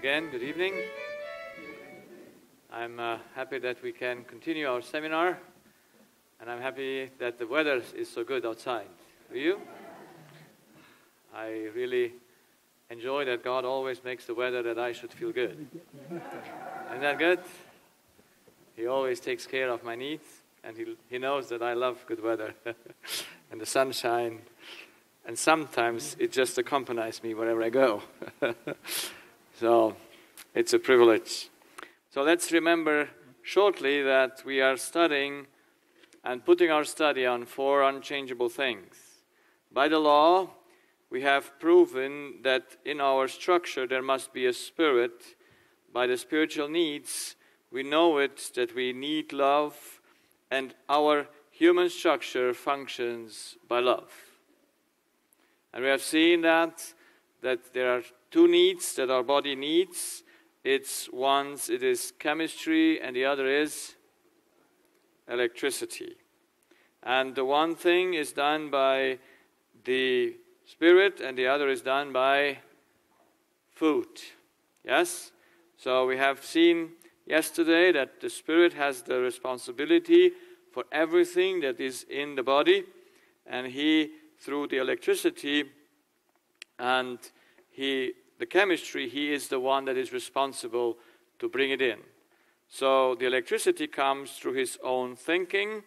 again. Good evening. I'm happy that we can continue our seminar, and I'm happy that the weather is so good outside. Are you? I really enjoy that God always makes the weather that I should feel good. Isn't that good? He always takes care of my needs, and he knows that I love good weather and the sunshine, and sometimes it just accompanies me wherever I go. So it's a privilege. So let's remember shortly that we are studying and putting our study on 4 unchangeable things. By the law, we have proven that in our structure there must be a spirit. By the spiritual needs, we know it that we need love, and our human structure functions by love. And we have seen that there are 2 needs that our body needs. It is chemistry, and the other is electricity. And the one thing is done by the spirit, and the other is done by food. Yes? So we have seen yesterday that the spirit has the responsibility for everything that is in the body, and he, through the electricity and the chemistry, he is the one that is responsible to bring it in. So the electricity comes through his own thinking,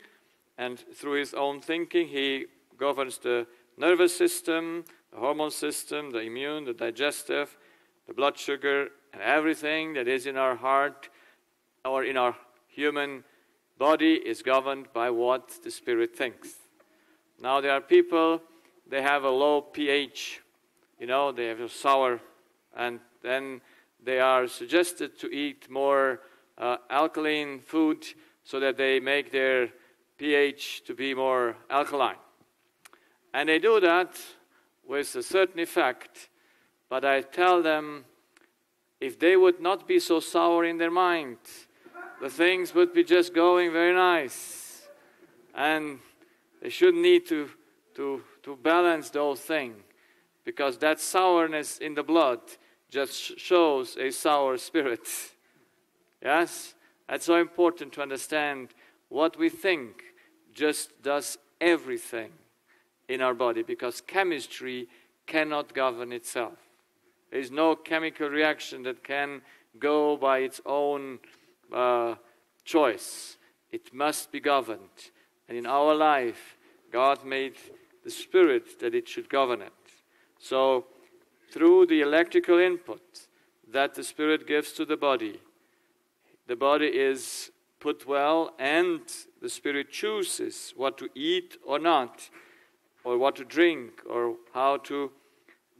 and through his own thinking he governs the nervous system, the hormone system, the immune, the digestive, the blood sugar, and everything that is in our heart or in our human body is governed by what the spirit thinks. Now there are people, they have a low pH, they have a sour, and then they are suggested to eat more alkaline food so that they make their pH to be more alkaline. And they do that with a certain effect, but I tell them, if they would not be so sour in their mind, the things would be just going very nice. And they shouldn't need to balance those things, because that sourness in the blood just shows a sour spirit. Yes? That's so important to understand. What we think just does everything in our body, because chemistry cannot govern itself. There is no chemical reaction that can go by its own choice. It must be governed. And in our life, God made the spirit that it should govern it. So, through the electrical input that the spirit gives to the body is put well, and the spirit chooses what to eat or not, or what to drink, or how to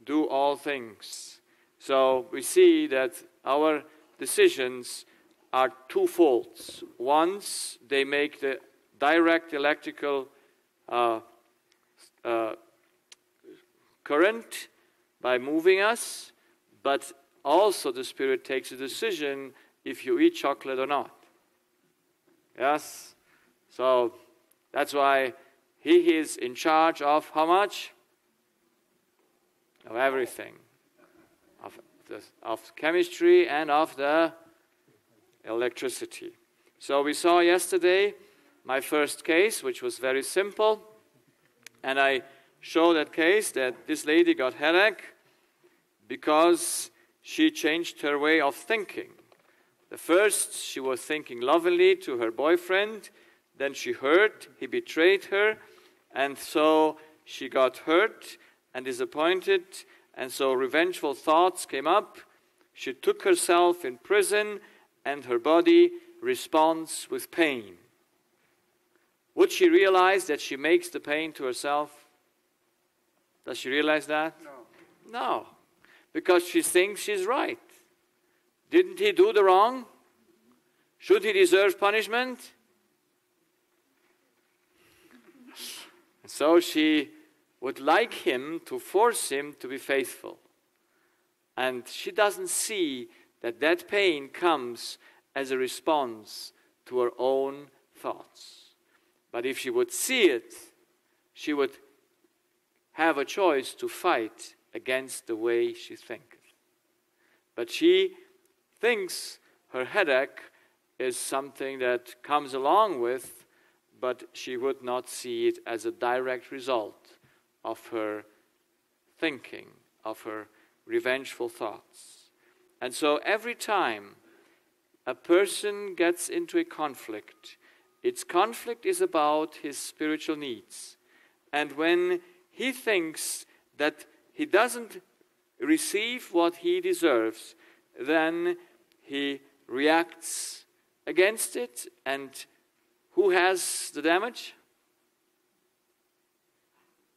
do all things. So we see that our decisions are twofold. Once they make the direct electrical current by moving us, but also the spirit takes a decision if you eat chocolate or not. Yes? So that's why he is in charge of how much? Of everything. Of chemistry and of the electricity. So we saw yesterday my first case, which was very simple, and I showed that case that this lady got headache because she changed her way of thinking. The first, she was thinking lovingly to her boyfriend, then she hurt, he betrayed her, and so she got hurt and disappointed, and so revengeful thoughts came up. She took herself in prison, and her body responds with pain. Would she realize that she makes the pain to herself? Does she realize that? No. Because she thinks she's right. Didn't he do the wrong? Should he deserve punishment? So she would like him to force him to be faithful. And she doesn't see that pain comes as a response to her own thoughts. But if she would see it, she would have a choice to fight against the way she thinks. But she thinks her headache is something that comes along with, but she would not see it as a direct result of her thinking, of her revengeful thoughts. And so every time a person gets into a conflict, its conflict is about his spiritual needs. And when he thinks that he doesn't receive what he deserves, then he reacts against it. And who has the damage?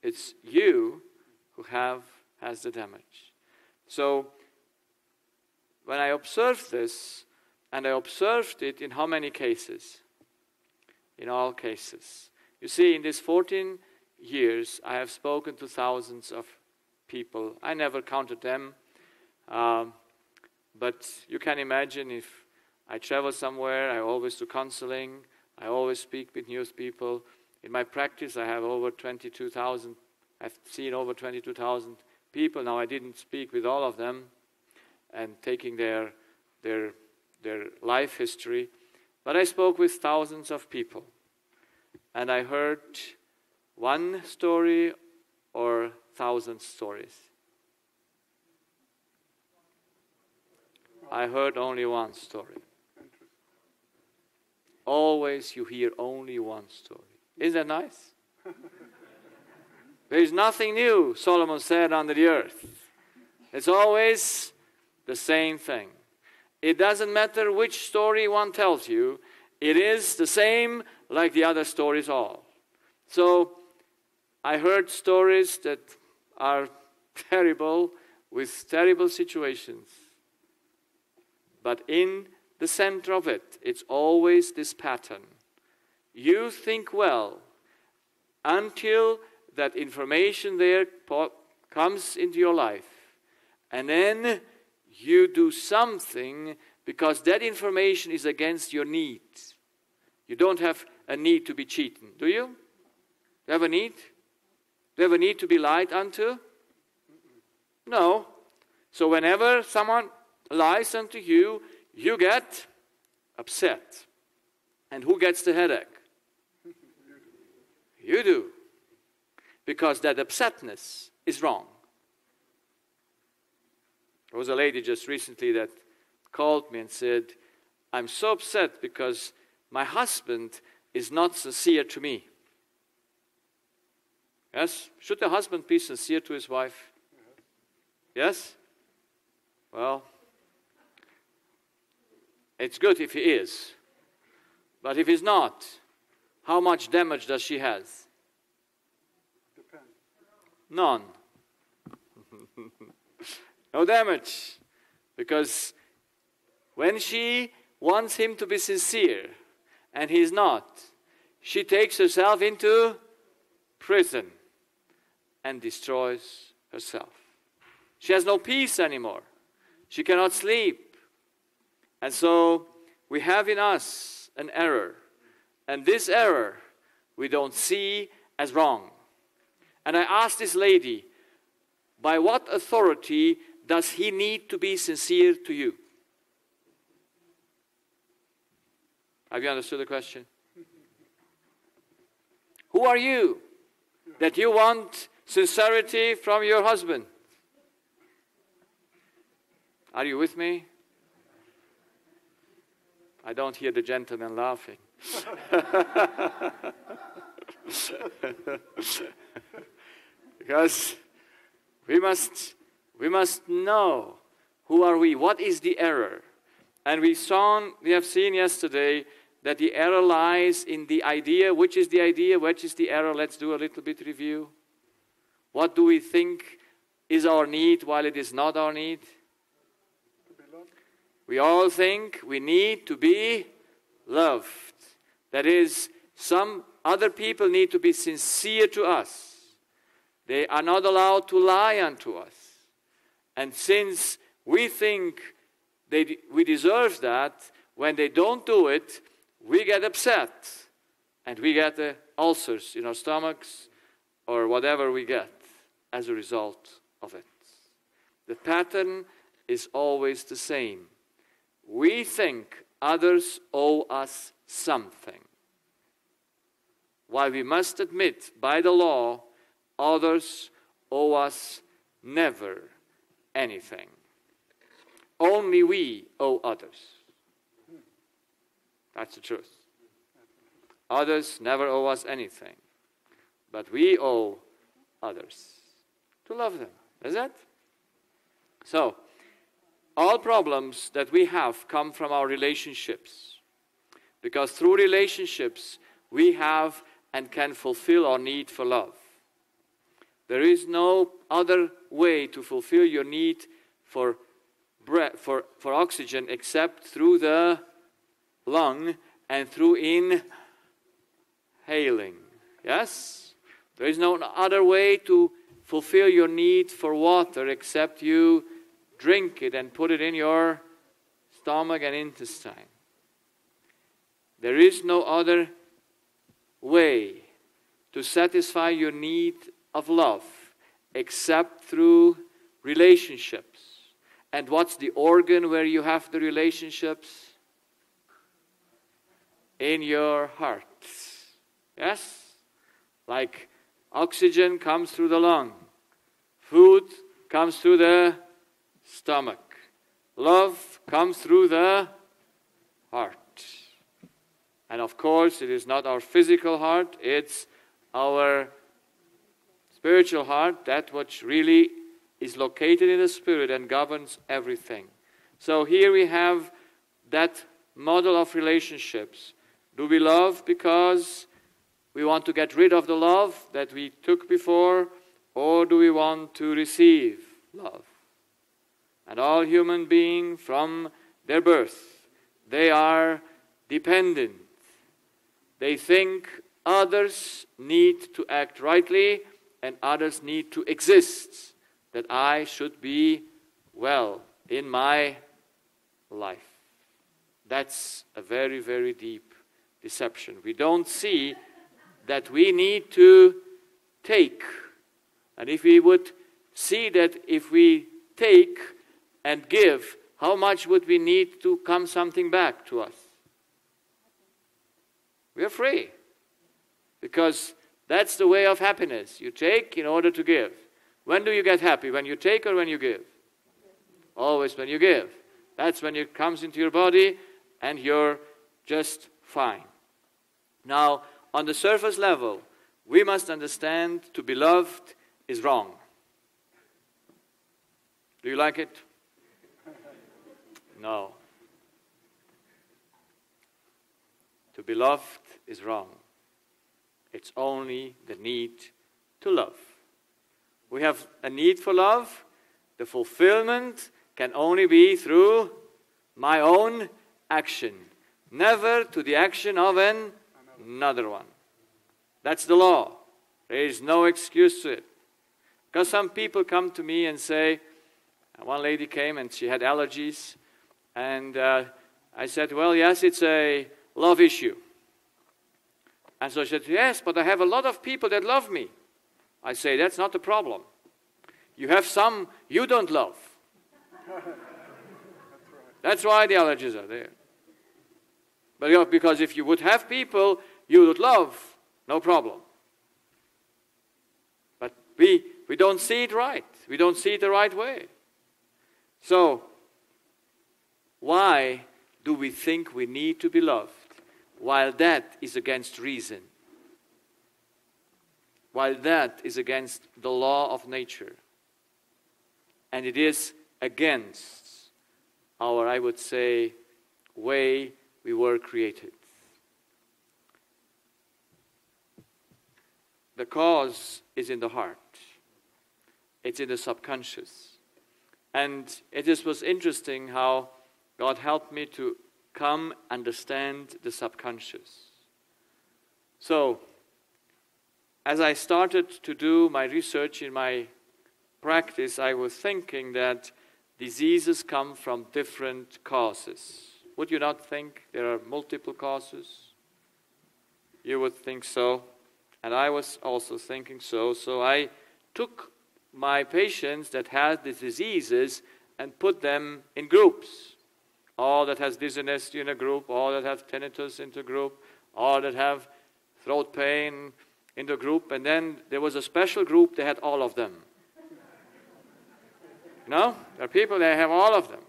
It's you who has the damage. So when I observed this, and I observed it in how many cases? In all cases. You see, in these 14 years, I have spoken to thousands of people. I never counted them. But you can imagine, if I travel somewhere, I always do counseling. I always speak with new people. In my practice, I have over 22,000. I've seen over 22,000 people. Now, I didn't speak with all of them and taking their life history. But I spoke with thousands of people. And I heard one story or 1,000 stories. I heard only one story. Always you hear only one story. Isn't that nice? There is nothing new, Solomon said, under the earth. It's always the same thing. It doesn't matter which story one tells you. It is the same like the other stories all. So I heard stories that are terrible, with terrible situations. But in the center of it, it's always this pattern. You think well until that information there comes into your life. And then you do something because that information is against your need. You don't have a need to be cheating, do you? Do you have a need? Do you have a need to be lied unto? No. So whenever someone lies unto you, you get upset. And who gets the headache? You do. Because that upsetness is wrong. There was a lady just recently that called me and said, I'm so upset because my husband is not sincere to me. Yes? Should the husband be sincere to his wife? Yes? Well, it's good if he is. But if he's not, how much damage does she have? Depends. None. No damage. Because when she wants him to be sincere and he's not, she takes herself into prison and destroys herself. She has no peace anymore. She cannot sleep. And so we have in us an error. And this error we don't see as wrong. And I asked this lady, by what authority does he need to be sincere to you? Have you understood the question? Who are you that you want sincerity from your husband? Are you with me? I don't hear the gentleman laughing. Because we must know who are we, what is the error. And we have seen yesterday that the error lies in the idea. Which is the idea? Which is the error? Let's do a little bit review. What do we think is our need while it is not our need? We all think we need to be loved. That is, some other people need to be sincere to us. They are not allowed to lie unto us. And since we think we deserve that, when they don't do it, we get upset. And we get the ulcers in our stomachs or whatever we get as a result of it. The pattern is always the same. we think others owe us something, while we must admit by the law others owe us never anything. Only we owe others. That's the truth. Others never owe us anything, but we owe others to love them. Is that? So, all problems that we have come from our relationships, because through relationships we have and can fulfill our need for love. There is no other way to fulfill your need for oxygen except through the lung and through inhaling. Yes? There is no other way to fulfill your need for water except you drink it and put it in your stomach and intestine. There is no other way to satisfy your need of love except through relationships. And what's the organ where you have the relationships? In your heart. Yes? Like oxygen comes through the lung. Food comes through the stomach. Love comes through the heart. And of course, it is not our physical heart, it's our spiritual heart, that which really is located in the spirit and governs everything. So here we have that model of relationships. Do we love because we want to get rid of the love that we took before, or do we want to receive love? And all human beings from their birth, they are dependent. They think others need to act rightly and others need to exist, that I should be well in my life. That's a very, very deep deception. We don't see that we need to take. And if we would see that if we take and give, how much would we need to come something back to us? We are free. Because that's the way of happiness. You take in order to give. When do you get happy? When you take or when you give? Always when you give. That's when it comes into your body and you're just fine. Now, on the surface level, we must understand to be loved is wrong. Do you like it? No. To be loved is wrong. It's only the need to love. We have a need for love. The fulfillment can only be through my own action, never to the action of another one. That's the law. There is no excuse to it. Because some people come to me and say, one lady came and she had allergies, and I said, well, yes, it's a love issue. And so she said, yes, but I have a lot of people that love me. I say, that's not the problem. You have some you don't love. That's why the allergies are there. But because if you would have people you would love, no problem. But we don't see it right. We don't see it the right way. So, why do we think we need to be loved? While that is against reason, while that is against the law of nature, and it is against our, I would say, way we were created. The cause is in the heart. It's in the subconscious. And it was interesting how God helped me to come understand the subconscious. So, as I started to do my research in my practice, I was thinking that diseases come from different causes. Would you not think there are multiple causes? You would think so. And I was also thinking so. So I took my patients that had the diseases and put them in groups all that has dizziness in a group, all that have tinnitus into a group, all that have throat pain in the group, and then there was a special group, they had all of them. No? There are people, they have all of them.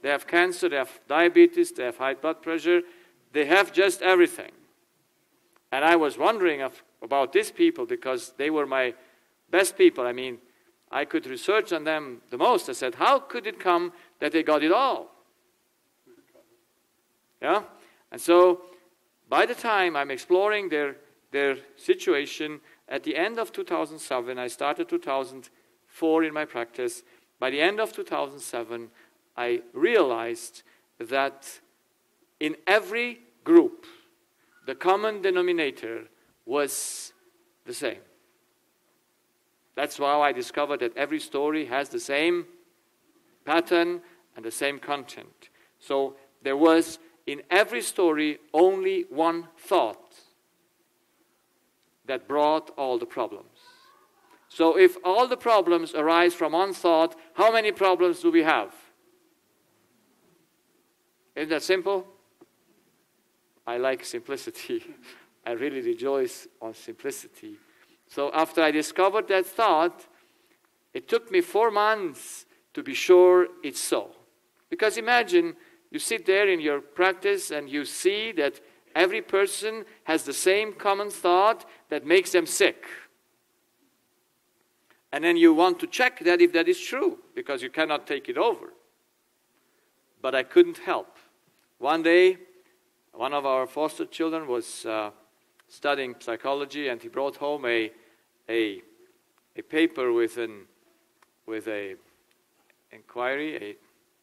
They have cancer, they have diabetes, they have high blood pressure, they have just everything. And I was wondering about these people because they were my best people. I mean, I could research on them the most. I said, how could it come that they got it all? Yeah? And so, by the time I'm exploring their situation, at the end of 2007, I started 2004 in my practice. By the end of 2007, I realized that in every group, the common denominator was the same. That's how I discovered that every story has the same pattern and the same content. So there was in every story only one thought that brought all the problems. So if all the problems arise from one thought, how many problems do we have? Isn't that simple? I like simplicity. I really rejoice on simplicity. So after I discovered that thought, it took me 4 months to be sure it's so. Because imagine you sit there in your practice and you see that every person has the same common thought that makes them sick. And then you want to check that if that is true, because you cannot take it over. But I couldn't help. One day, one of our foster children was studying psychology, and he brought home a paper with a inquiry, a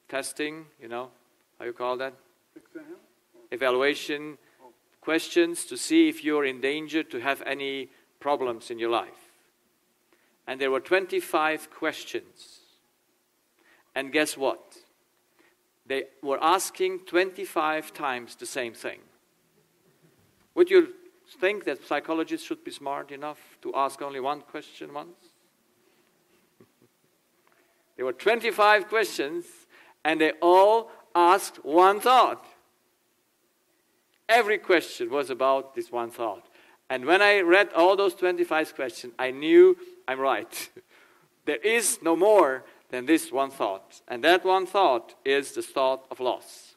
testing, you know, how you call that? Exam? Evaluation questions to see if you're in danger to have any problems in your life. And there were 25 questions. And guess what? They were asking 25 times the same thing. Would you think that psychologists should be smart enough to ask only one question once? There were 25 questions, and they all asked one thought. Every question was about this one thought. And when I read all those 25 questions, I knew I'm right. There is no more than this one thought. And that one thought is the thought of loss.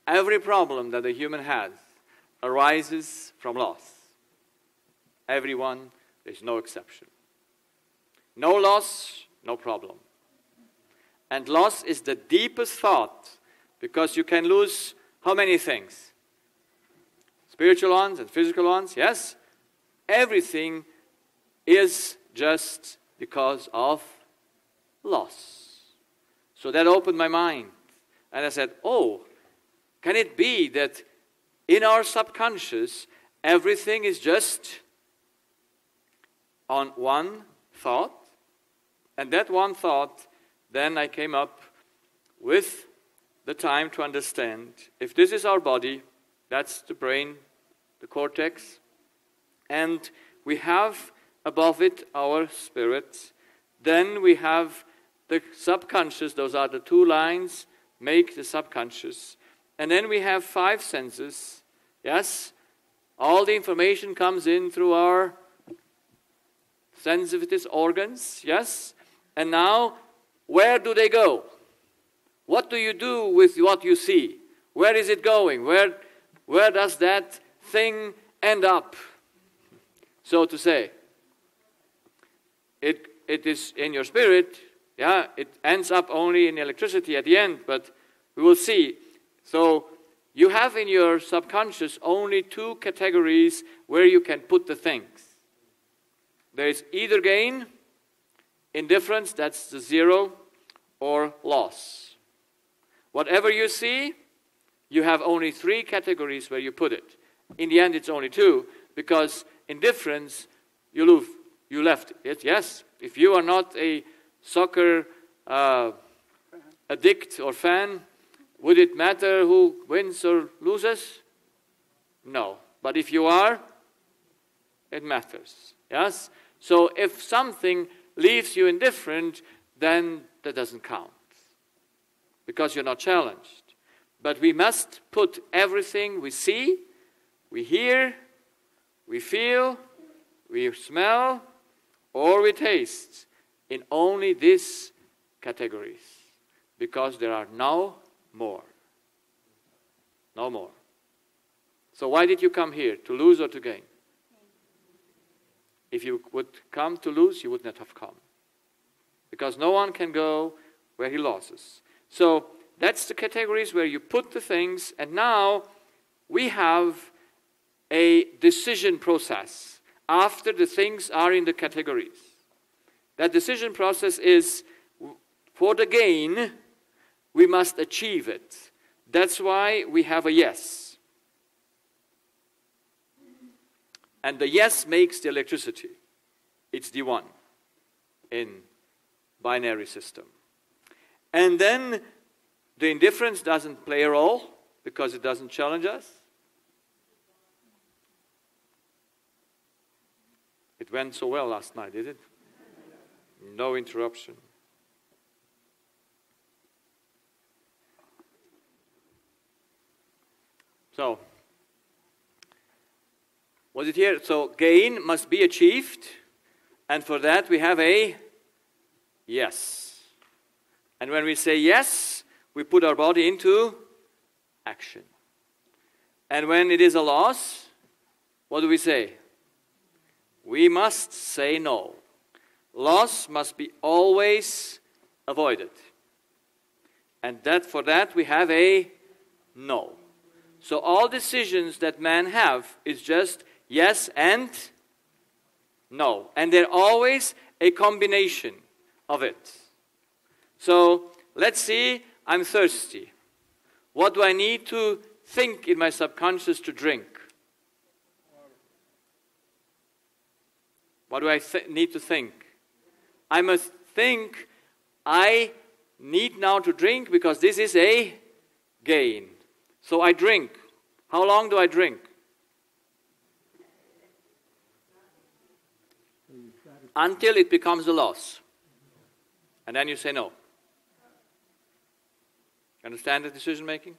Every problem that a human has arises from loss. Everyone, there's no exception. No loss, no problem. And loss is the deepest thought, because you can lose how many things? Spiritual ones and physical ones, yes? Everything is just because of loss. So that opened my mind. And I said, oh, can it be that in our subconscious, everything is just on one thought? And that one thought, then I came up with the time to understand, if this is our body, that's the brain, the cortex, and we have above it our spirit, then we have the subconscious, those are the 2 lines, make the subconscious, and then we have 5 senses, yes? All the information comes in through our sensitive organs, yes? And now, where do they go? What do you do with what you see? Where is it going? Where does that thing end up? So to say, it is in your spirit, yeah, it ends up only in electricity at the end, but we will see. So you have in your subconscious only 2 categories where you can put the things. There is either gain, indifference, that's the 0, or loss. Whatever you see, you have only 3 categories where you put it. In the end, it's only 2, because indifference, you left it. Yes, if you are not a soccer addict or fan, would it matter who wins or loses? No. But if you are, it matters. Yes? So if something leaves you indifferent, then that doesn't count. because you're not challenged. But we must put everything we see, we hear, we feel, we smell, or we taste in only these categories, because there are no more. No more. So why did you come here? To lose or to gain? If you would come to lose, you would not have come. Because no one can go where he loses. So that's the categories where you put the things, and now we have a decision process after the things are in the categories. That decision process is, for the gain, we must achieve it. That's why we have a yes. And the yes makes the electricity. It's the one in binary system. And then the indifference doesn't play a role because it doesn't challenge us. It went so well last night, did it? No interruption. So, was it here? So, gain must be achieved, and for that we have a yes. And when we say yes, we put our body into action. And when it is a loss, what do we say? We must say no. Loss must be always avoided. And for that we have a no. So all decisions that man have is just yes and no. And they're always a combination of it. So let's see, I'm thirsty. What do I need to think in my subconscious to drink? What do I need to think? I must think I need now to drink because this is a gain. So I drink. How long do I drink? Until it becomes a loss. And then you say no. Understand the decision making?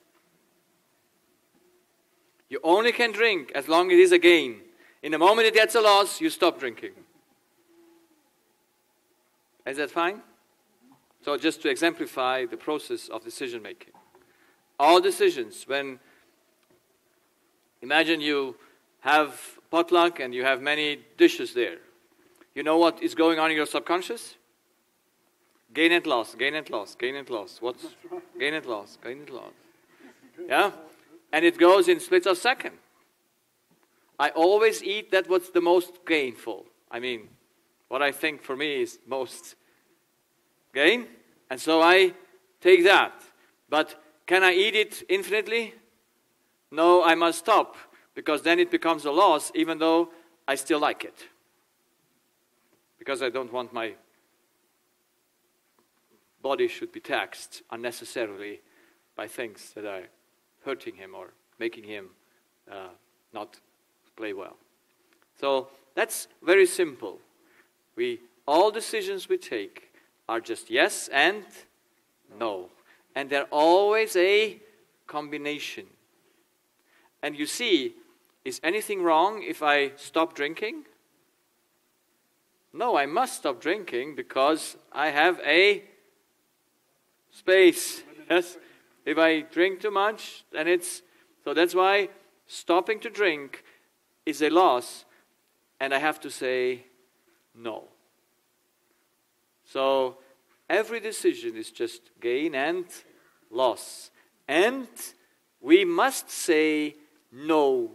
You only can drink as long as it is a gain. In the moment it gets a loss, you stop drinking. Is that fine? So just to exemplify the process of decision making. All decisions, imagine you have potluck and you have many dishes there. You know what is going on in your subconscious? Gain and loss, gain and loss, gain and loss. What's gain and loss, gain and loss? Yeah? And it goes in splits of second. I always eat that what's the most gainful. I mean, what I think for me is most gain. And so I take that. But can I eat it infinitely? No, I must stop. Because then it becomes a loss, even though I still like it. Because I don't want my body should be taxed unnecessarily by things that are hurting him or making him not play well. So that's very simple. All decisions we take are just yes and no. And they're always a combination. And you see, is anything wrong if I stop drinking? No, I must stop drinking because I have a space. Yes? If I drink too much, then so that's why stopping to drink is a loss, and I have to say no. So every decision is just gain and loss. And we must say no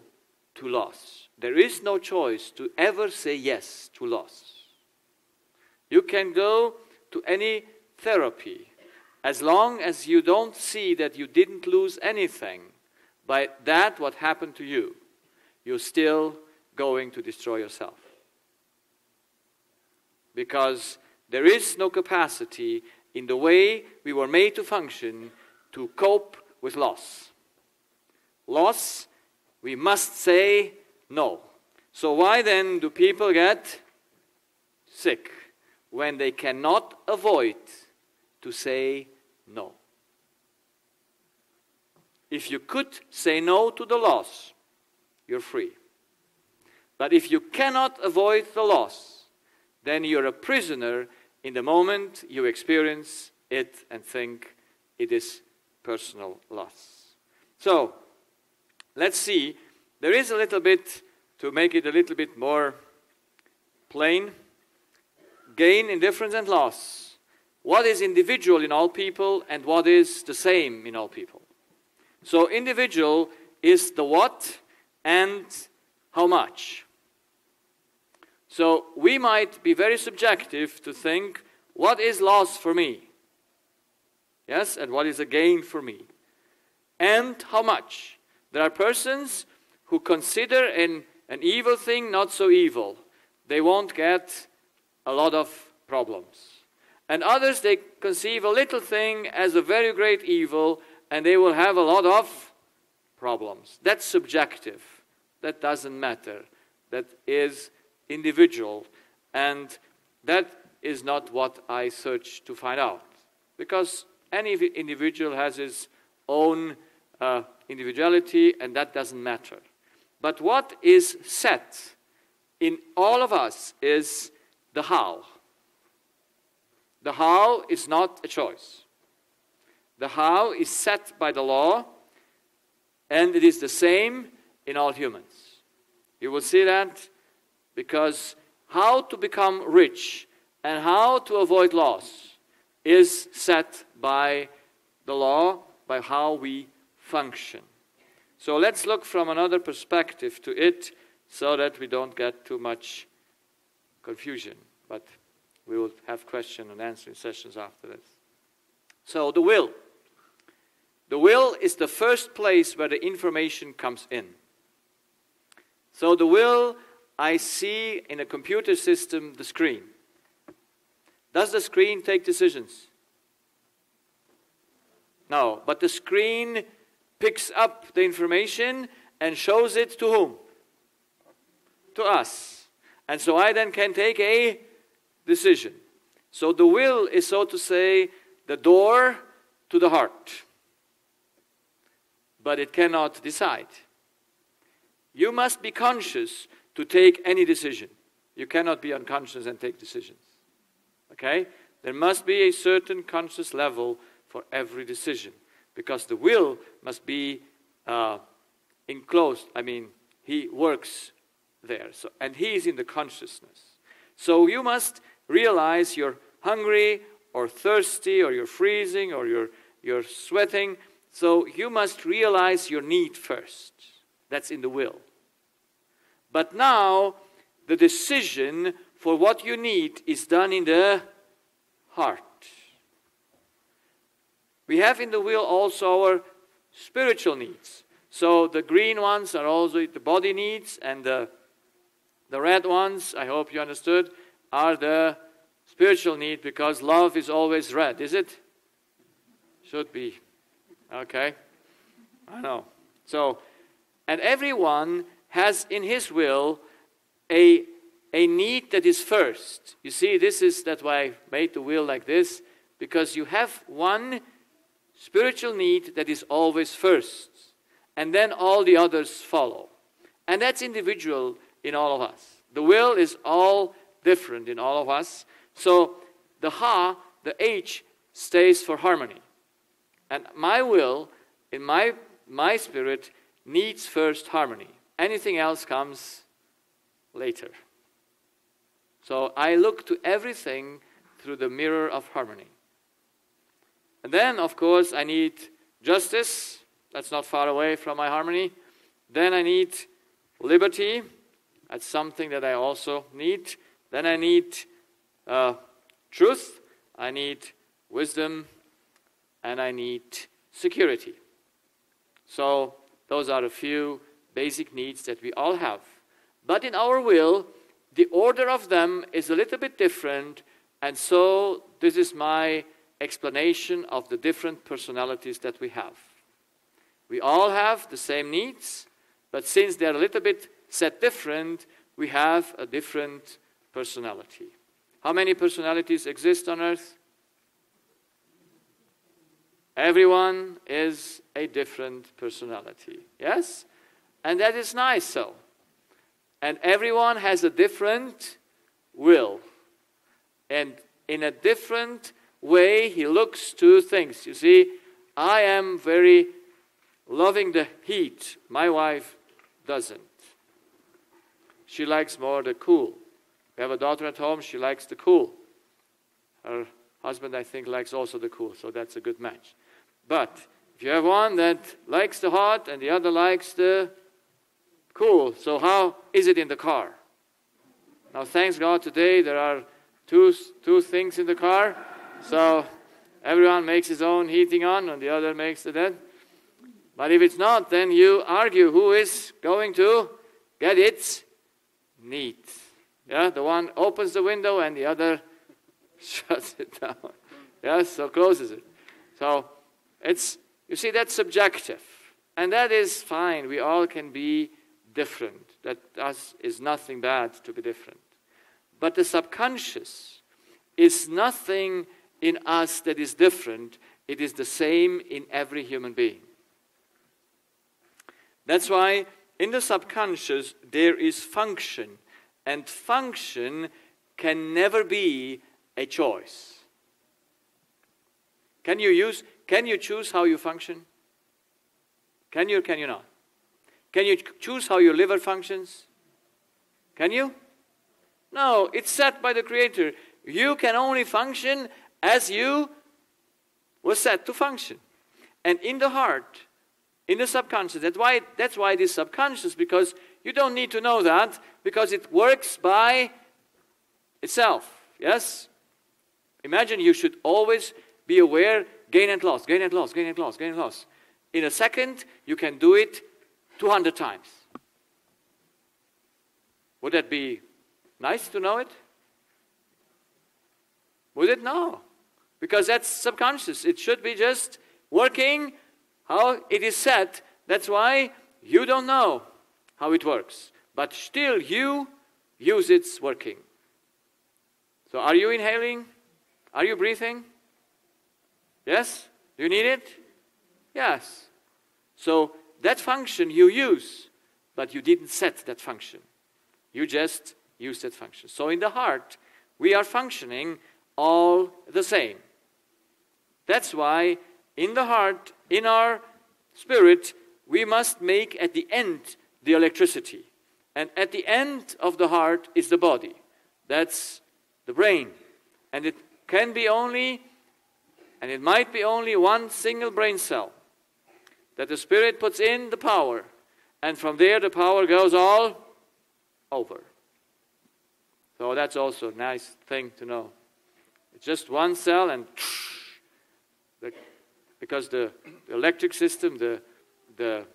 to loss. There is no choice to ever say yes to loss. You can go to any therapy. As long as you don't see that you didn't lose anything by that what happened to you, you're still going to destroy yourself. Because there is no capacity in the way we were made to function to cope with loss. Loss, we must say no. So why then do people get sick? When they cannot avoid to say no. if you could say no to the loss, you're free. But if you cannot avoid the loss, then you're a prisoner in the moment you experience it and think it is personal loss. So, let's see. There is a little bit, to make it a little bit more plain, gain, indifference, and loss. What is individual in all people and what is the same in all people? So individual is the what and how much. So we might be very subjective to think, what is loss for me? Yes, and what is a gain for me? And how much? There are persons who consider an evil thing not so evil. They won't get a lot of problems. And others, they conceive a little thing as a very great evil, and they will have a lot of problems. That's subjective. That doesn't matter. That is individual. And that is not what I search to find out. Because any individual has his own individuality, and that doesn't matter. But what is set in all of us is the how. The how is not a choice. The how is set by the law, and it is the same in all humans. You will see that, because how to become rich and how to avoid loss is set by the law, by how we function. So let's look from another perspective to it, so that we don't get too much confusion. But we will have question and answering sessions after this. So the will. The will is the first place where the information comes in. So the will, I see in a computer system the screen. Does the screen take decisions? No, but the screen picks up the information and shows it to whom? To us. And so I then can take a decision. So the will is, so to say, the door to the heart. But it cannot decide. You must be conscious to take any decision. You cannot be unconscious and take decisions. Okay? There must be a certain conscious level for every decision. Because the will must be enclosed. I mean, he works there. So, and he is in the consciousness. So you must realize you're hungry or thirsty or you're freezing or you're sweating. So you must realize your need first. That's in the will. But now the decision for what you need is done in the heart. We have in the will also our spiritual needs. So the green ones are also the body needs, and the red ones, I hope you understood, are the spiritual need, because love is always red, is it? Should be. Okay. I know. So, and everyone has in his will a need that is first. You see, that's why I made the will like this, because you have one spiritual need that is always first, and then all the others follow. And that's individual in all of us. The will is all different in all of us. So the ha, the H, stays for harmony. And my will, in my spirit, needs first harmony. Anything else comes later. So I look to everything through the mirror of harmony. And then, of course, I need justice. That's not far away from my harmony. Then I need liberty. That's something that I also need. Then I need truth. I need wisdom. And I need security. So those are a few basic needs that we all have. But in our will, the order of them is a little bit different. And so this is my explanation of the different personalities that we have. We all have the same needs, but since they're a little bit set different, we have a different personality. How many personalities exist on earth? Everyone is a different personality. Yes? And that is nice so. And everyone has a different will. And in a different way he looks to things. You see, I am very loving the heat. My wife doesn't. She likes more the cool. We have a daughter at home, she likes the cool. Her husband, I think, likes also the cool, so that's a good match. But if you have one that likes the hot and the other likes the cool, so how is it in the car? Now, thanks God, today there are two things in the car, so everyone makes his own heating on and the other makes the dead. But if it's not, then you argue who is going to get it neat. Yeah, the one opens the window and the other shuts it down. Yes, so closes it. So it's, you see, that's subjective. And that is fine. We all can be different. That is nothing bad to be different. But the subconscious is nothing in us that is different. It is the same in every human being. That's why in the subconscious there is function. And function can never be a choice. Can you choose how you function? Can you or can you not? Can you choose how your liver functions? Can you? No, it's set by the Creator. You can only function as you were set to function. And in the heart, in the subconscious, that's why it is subconscious, because you don't need to know that, because it works by itself. Yes? Imagine you should always be aware, gain and loss, gain and loss, gain and loss, gain and loss. In a second, you can do it 200 times. Would that be nice to know it? Would it? No. Because that's subconscious. It should be just working how it is set. That's why you don't know how it works. But still you use its working. So are you inhaling? Are you breathing? Yes? Do you need it? Yes. So that function you use, but you didn't set that function. You just use that function. So in the heart, we are functioning all the same. That's why in the heart, in our spirit, we must make at the end the electricity. And at the end of the heart is the body. That's the brain. And it can be only, and it might be only one single brain cell that the spirit puts in the power. And from there the power goes all over. So that's also a nice thing to know. It's just one cell, and because the electric system, the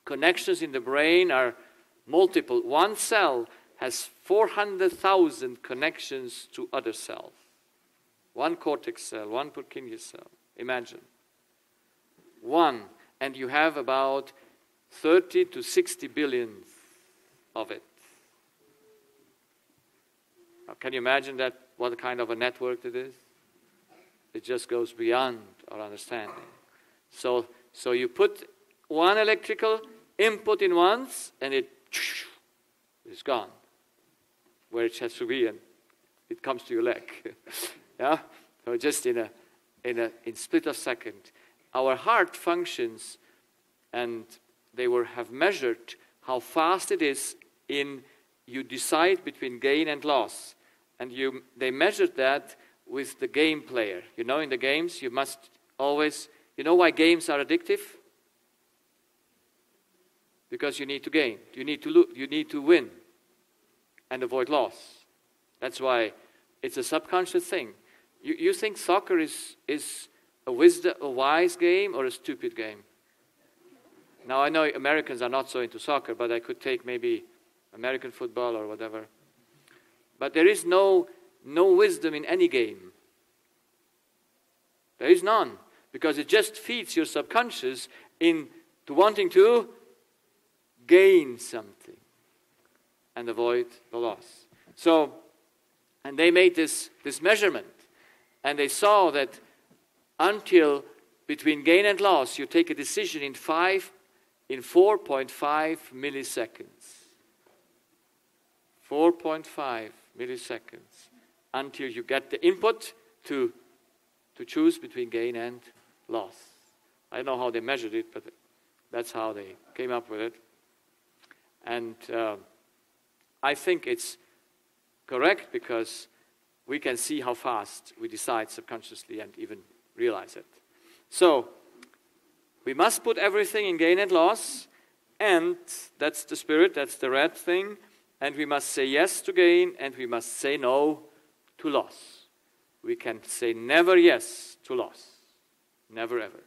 connections in the brain are multiple. One cell has 400,000 connections to other cells. One cortex cell, one Purkinje cell. Imagine. One. And you have about 30 to 60 billion of it. Now, can you imagine that? What kind of a network it is? It just goes beyond our understanding. So you put one electrical input in once, and it is gone where it has to be, and it comes to your leg. Yeah. So just in split of second, our heart functions, and they have measured how fast it is in you decide between gain and loss, and they measured that with the game player. You know, in the games, you must always, you know why games are addictive? Because you need to gain. You need to win and avoid loss. That's why it's a subconscious thing. You think soccer is a wise game or a stupid game? Now, I know Americans are not so into soccer, but I could take maybe American football or whatever. But there is no wisdom in any game. There is none, because it just feeds your subconscious into wanting to gain something and avoid the loss. So, and they made this measurement, and they saw that between gain and loss, you take a decision in 4.5 milliseconds. 4.5 milliseconds until you get the input to choose between gain and loss. I don't know how they measured it, but that's how they came up with it. And I think it's correct because we can see how fast we decide subconsciously and even realize it. So, we must put everything in gain and loss, and that's the spirit, that's the red thing, and we must say yes to gain, and we must say no to loss. We can say never yes to loss. Never ever.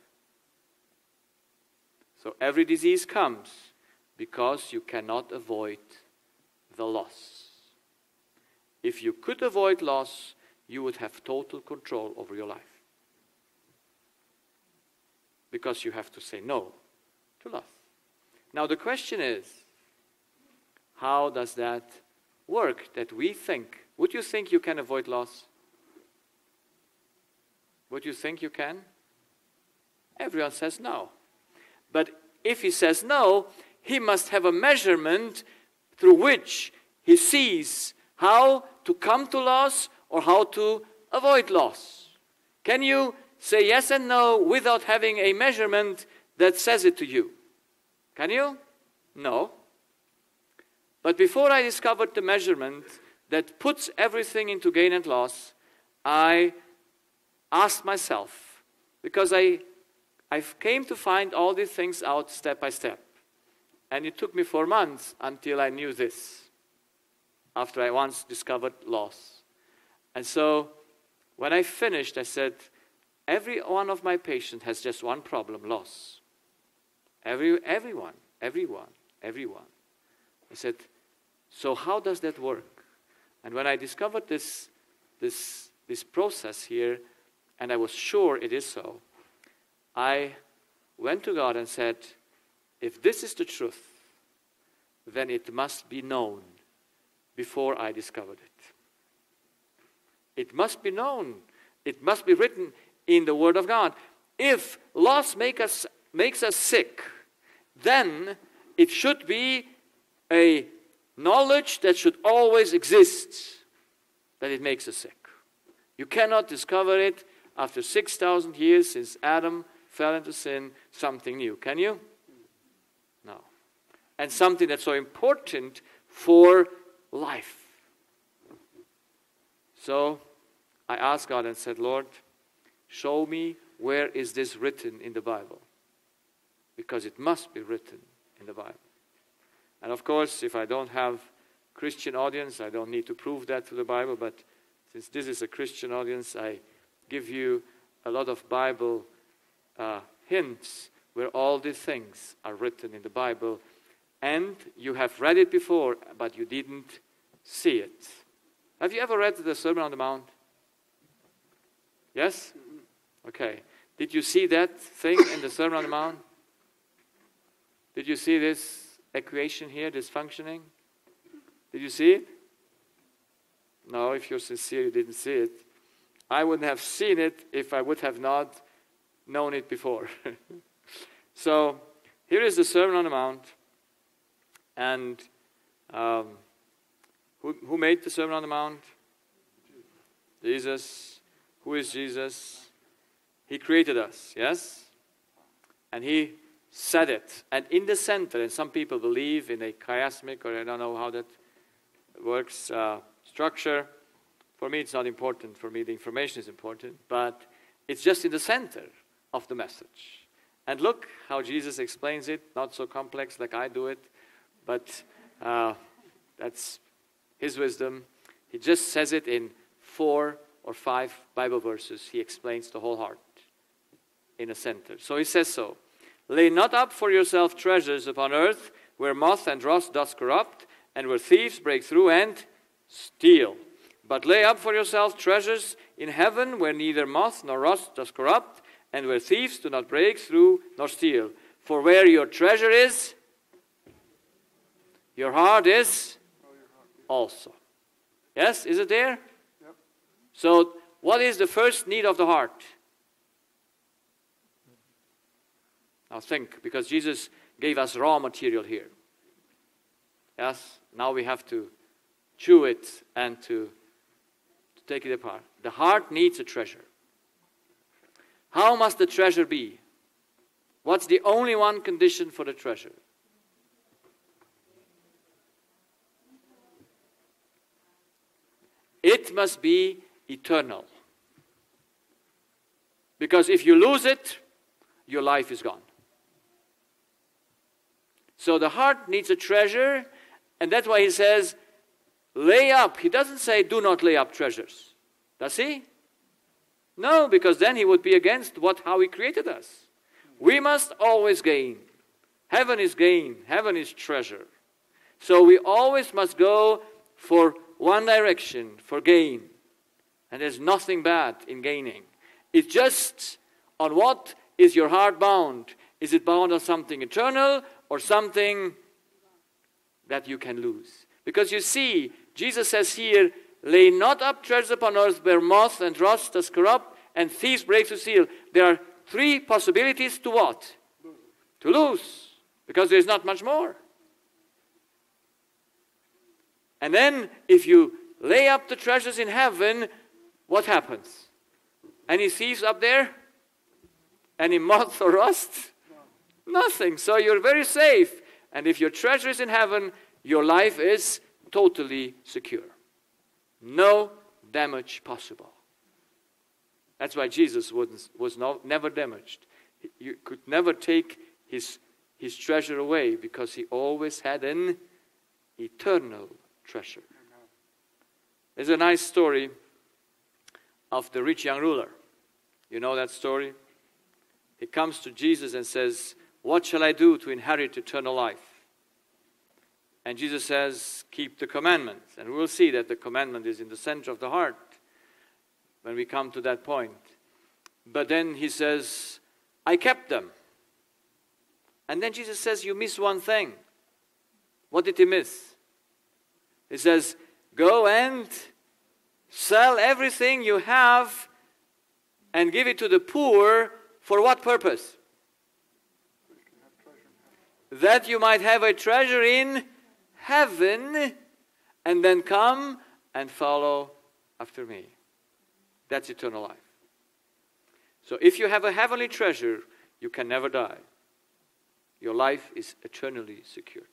So every disease comes because you cannot avoid the loss. If you could avoid loss, you would have total control over your life. Because you have to say no to loss. Now the question is, how does that work that we think? Would you think you can avoid loss? Would you think you can? Everyone says no. But if he says no, he must have a measurement through which he sees how to come to loss or how to avoid loss. Can you say yes and no without having a measurement that says it to you? Can you? No. But before I discovered the measurement that puts everything into gain and loss, I asked myself, because I came to find all these things out step by step. And it took me 4 months until I knew this, after I once discovered loss. And so, when I finished, I said, every one of my patients has just one problem, loss. Everyone. I said, so how does that work? And when I discovered this process here, and I was sure it is so, I went to God and said, if this is the truth, then it must be known before I discovered it. It must be known. It must be written in the Word of God. If loss makes us sick, then it should be a knowledge that should always exist, that it makes us sick. You cannot discover it after 6,000 years since Adam fell into sin, something new. Can you? No. And something that's so important for life. So I asked God and said, Lord, show me where is this written in the Bible. Because it must be written in the Bible. And of course, if I don't have Christian audience, I don't need to prove that to the Bible, but since this is a Christian audience, I give you a lot of Bible hints where all these things are written in the Bible, and you have read it before, but you didn't see it. Have you ever read the Sermon on the Mount? Yes? Okay. Did you see that thing in the Sermon on the Mount? Did you see this equation here, this functioning? Did you see it? No, if you're sincere, you didn't see it. I wouldn't have seen it if I would have not known it before. So, here is the Sermon on the Mount. And who made the Sermon on the Mount? Jesus. Who is Jesus? He created us, yes? And He said it. And in the center, and some people believe in a chiasmic, or I don't know how that works, structure. For me, it's not important. For me, the information is important. But it's just in the center of the message. And look how Jesus explains it. Not so complex like I do it. But that's His wisdom. He just says it in 4 or 5 Bible verses. He explains the whole heart in the center. So He says so. Lay not up for yourself treasures upon earth, where moth and rust doth corrupt, and where thieves break through and steal. But lay up for yourself treasures in heaven, where neither moth nor rust doth corrupt, and where thieves do not break through nor steal. For where your treasure is, your heart is also. Yes, is it there? Yep. So, what is the first need of the heart? Now think, because Jesus gave us raw material here. Yes, now we have to chew it and to take it apart. The heart needs a treasure. How must the treasure be? What's the only one condition for the treasure? It must be eternal. Because if you lose it, your life is gone. So the heart needs a treasure, and that's why he says, lay up. He doesn't say, do not lay up treasures. Does he? No, because then he would be against how he created us. We must always gain. Heaven is gain. Heaven is treasure. So we always must go for one direction, for gain. And there's nothing bad in gaining. It's just on what is your heart bound. Is it bound on something eternal or something that you can lose? Because you see, Jesus says here, lay not up treasures upon earth where moth and rust does corrupt and thieves break to steal. There are three possibilities to what? To lose. Because there's not much more. And then if you lay up the treasures in heaven, what happens? Any thieves up there? Any moth or rust? Nothing. So you're very safe. And if your treasure is in heaven, your life is totally secure. No damage possible. That's why Jesus was never damaged. You could never take his treasure away because he always had an eternal treasure. There's a nice story of the rich young ruler. You know that story? He comes to Jesus and says, what shall I do to inherit eternal life? And Jesus says, keep the commandments. And we'll see that the commandment is in the center of the heart when we come to that point. But then he says, I kept them. And then Jesus says, you miss one thing. What did he miss? He says, go and sell everything you have and give it to the poor. For what purpose? That you might have a treasure in heaven, and then come and follow after me. That's eternal life. So if you have a heavenly treasure, you can never die. Your life is eternally secured.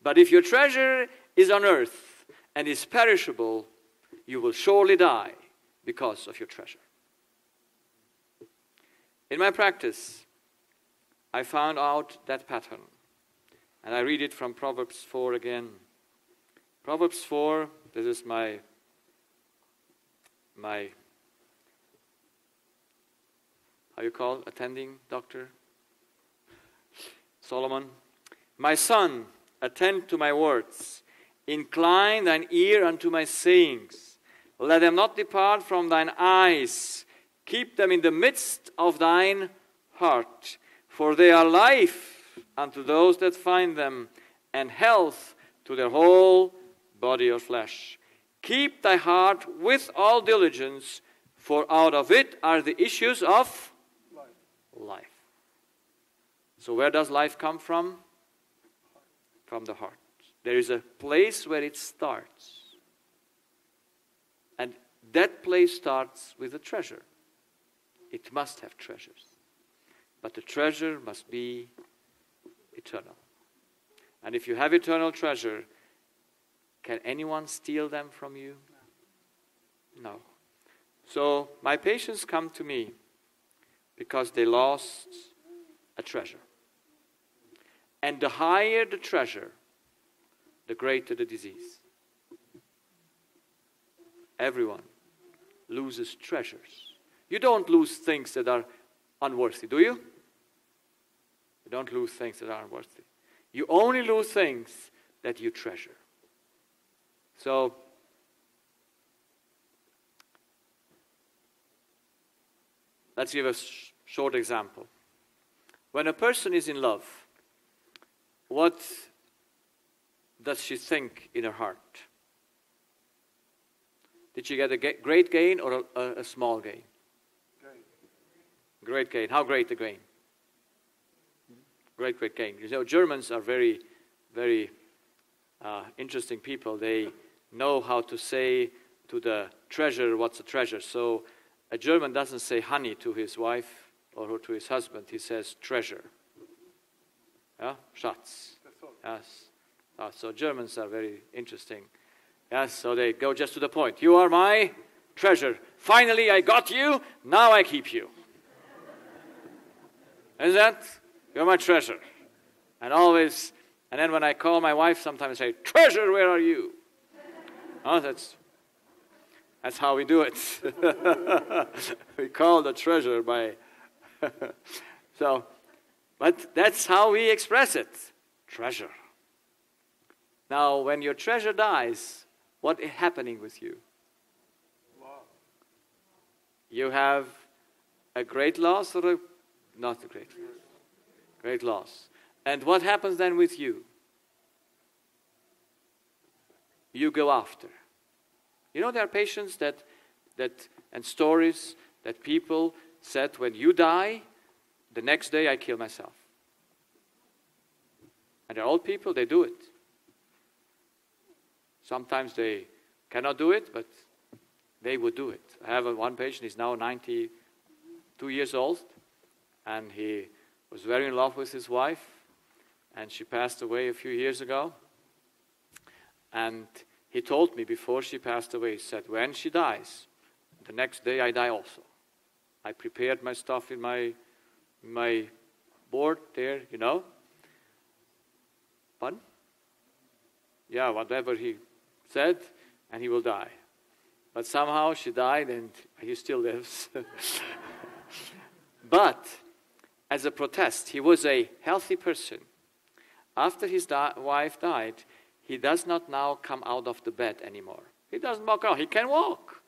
But if your treasure is on earth and is perishable, you will surely die because of your treasure. In my practice, I found out that pattern. And I read it from Proverbs 4 again. Proverbs 4, this is my how you call attending doctor? Solomon. My son, attend to my words. Incline thine ear unto my sayings. Let them not depart from thine eyes. Keep them in the midst of thine heart. For they are life unto those that find them, and health to their whole body or flesh. Keep thy heart with all diligence, for out of it are the issues of life. So where does life come from? From the heart. There is a place where it starts. And that place starts with a treasure. It must have treasures. But the treasure must be eternal. And if you have eternal treasure, can anyone steal them from you? No. So my patients come to me because they lost a treasure. And the higher the treasure, the greater the disease. Everyone loses treasures. You don't lose things that are unworthy, do you? You don't lose things that are unworthy. You only lose things that you treasure. So, let's give a short example. When a person is in love, what does she think in her heart? Did she get a great gain or a small gain? Great gain. How great the gain? Great, great king. You know, Germans are very, very interesting people. They know how to say to the treasure what's a treasure. So a German doesn't say honey to his wife or to his husband. He says treasure. Yeah, Schatz. Yes. So Germans are very interesting. Yes, so they go just to the point. You are my treasure. Finally, I got you. Now I keep you. Isn't that? You're my treasure. And always, and then when I call my wife, sometimes I say, treasure, where are you? Oh, that's how we do it. We call the treasure by... So, but that's how we express it. Treasure. Now, when your treasure dies, what is happening with you? You have a great loss or not a great loss? Great loss. And what happens then with you? You go after. You know, there are patients and stories that people said, when you die, the next day I kill myself. And they're old people, they do it. Sometimes they cannot do it, but they would do it. I have one patient, he's now 92 years old, and he was very in love with his wife, and she passed away a few years ago. And he told me before she passed away, he said, when she dies, the next day I die also. I prepared my stuff in my board there, you know. Pardon? Yeah, whatever he said, and he will die. But somehow she died, and he still lives. But as a protest, he was a healthy person. After his wife died, he does not now come out of the bed anymore. He doesn't walk out. He can walk.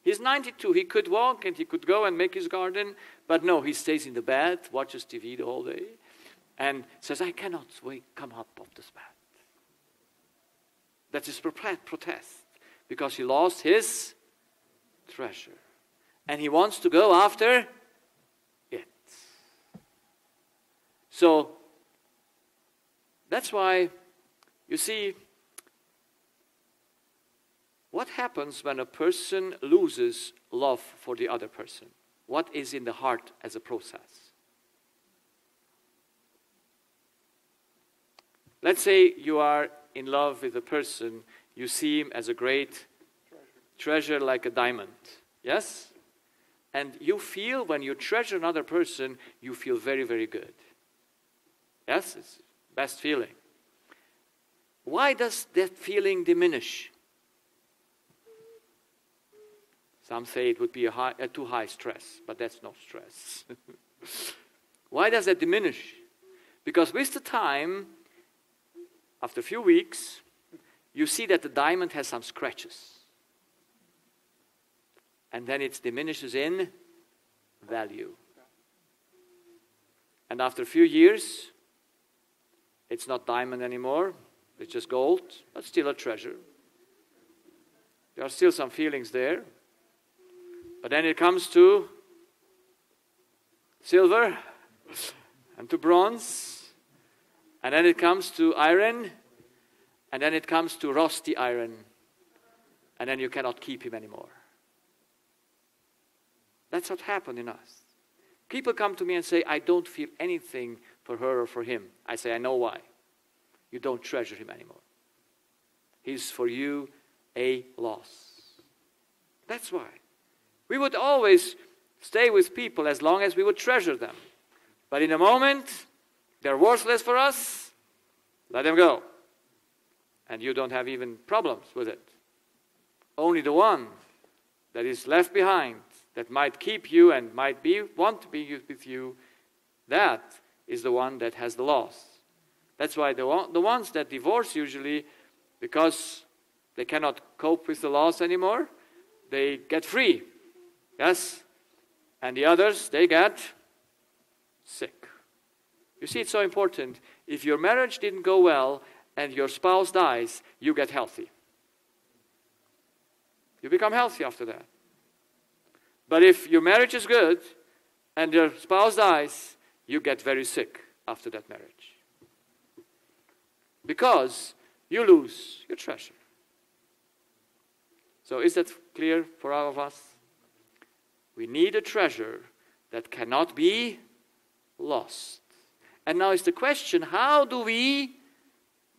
He's 92. He could walk, and he could go and make his garden. But no, he stays in the bed, watches TV the whole day, and says, I cannot come up of this bed. That's his protest, because he lost his treasure. And he wants to go after it. So, that's why, you see, what happens when a person loses love for the other person? What is in the heart as a process? Let's say you are in love with a person, you see him as a great treasure like a diamond. Yes? And you feel, when you treasure another person, you feel very, very good. Yes? It's the best feeling. Why does that feeling diminish? Some say it would be a too high stress, but that's not stress. Why does that diminish? Because with the time, after a few weeks, you see that the diamond has some scratches. And then it diminishes in value. And after a few years, it's not diamond anymore, it's just gold, but still a treasure. There are still some feelings there. But then it comes to silver and to bronze, and then it comes to iron, and then it comes to rusty iron, and then you cannot keep him anymore. That's what happened in us. People come to me and say, I don't feel anything for her or for him. I say, I know why. You don't treasure him anymore. He's for you a loss. That's why. We would always stay with people as long as we would treasure them. But in a moment, they're worthless for us, let them go. And you don't have even problems with it. Only the one that is left behind, that might keep you and might want to be with you, that is the one that has the loss. That's why the ones that divorce usually, because they cannot cope with the loss anymore, they get free. Yes? And the others, they get sick. You see, it's so important. If your marriage didn't go well and your spouse dies, you get healthy. You become healthy after that. But if your marriage is good and your spouse dies, you get very sick. after that marriage. Because you lose your treasure. So is that clear for all of us? We need a treasure that cannot be lost. And now is the question, how do we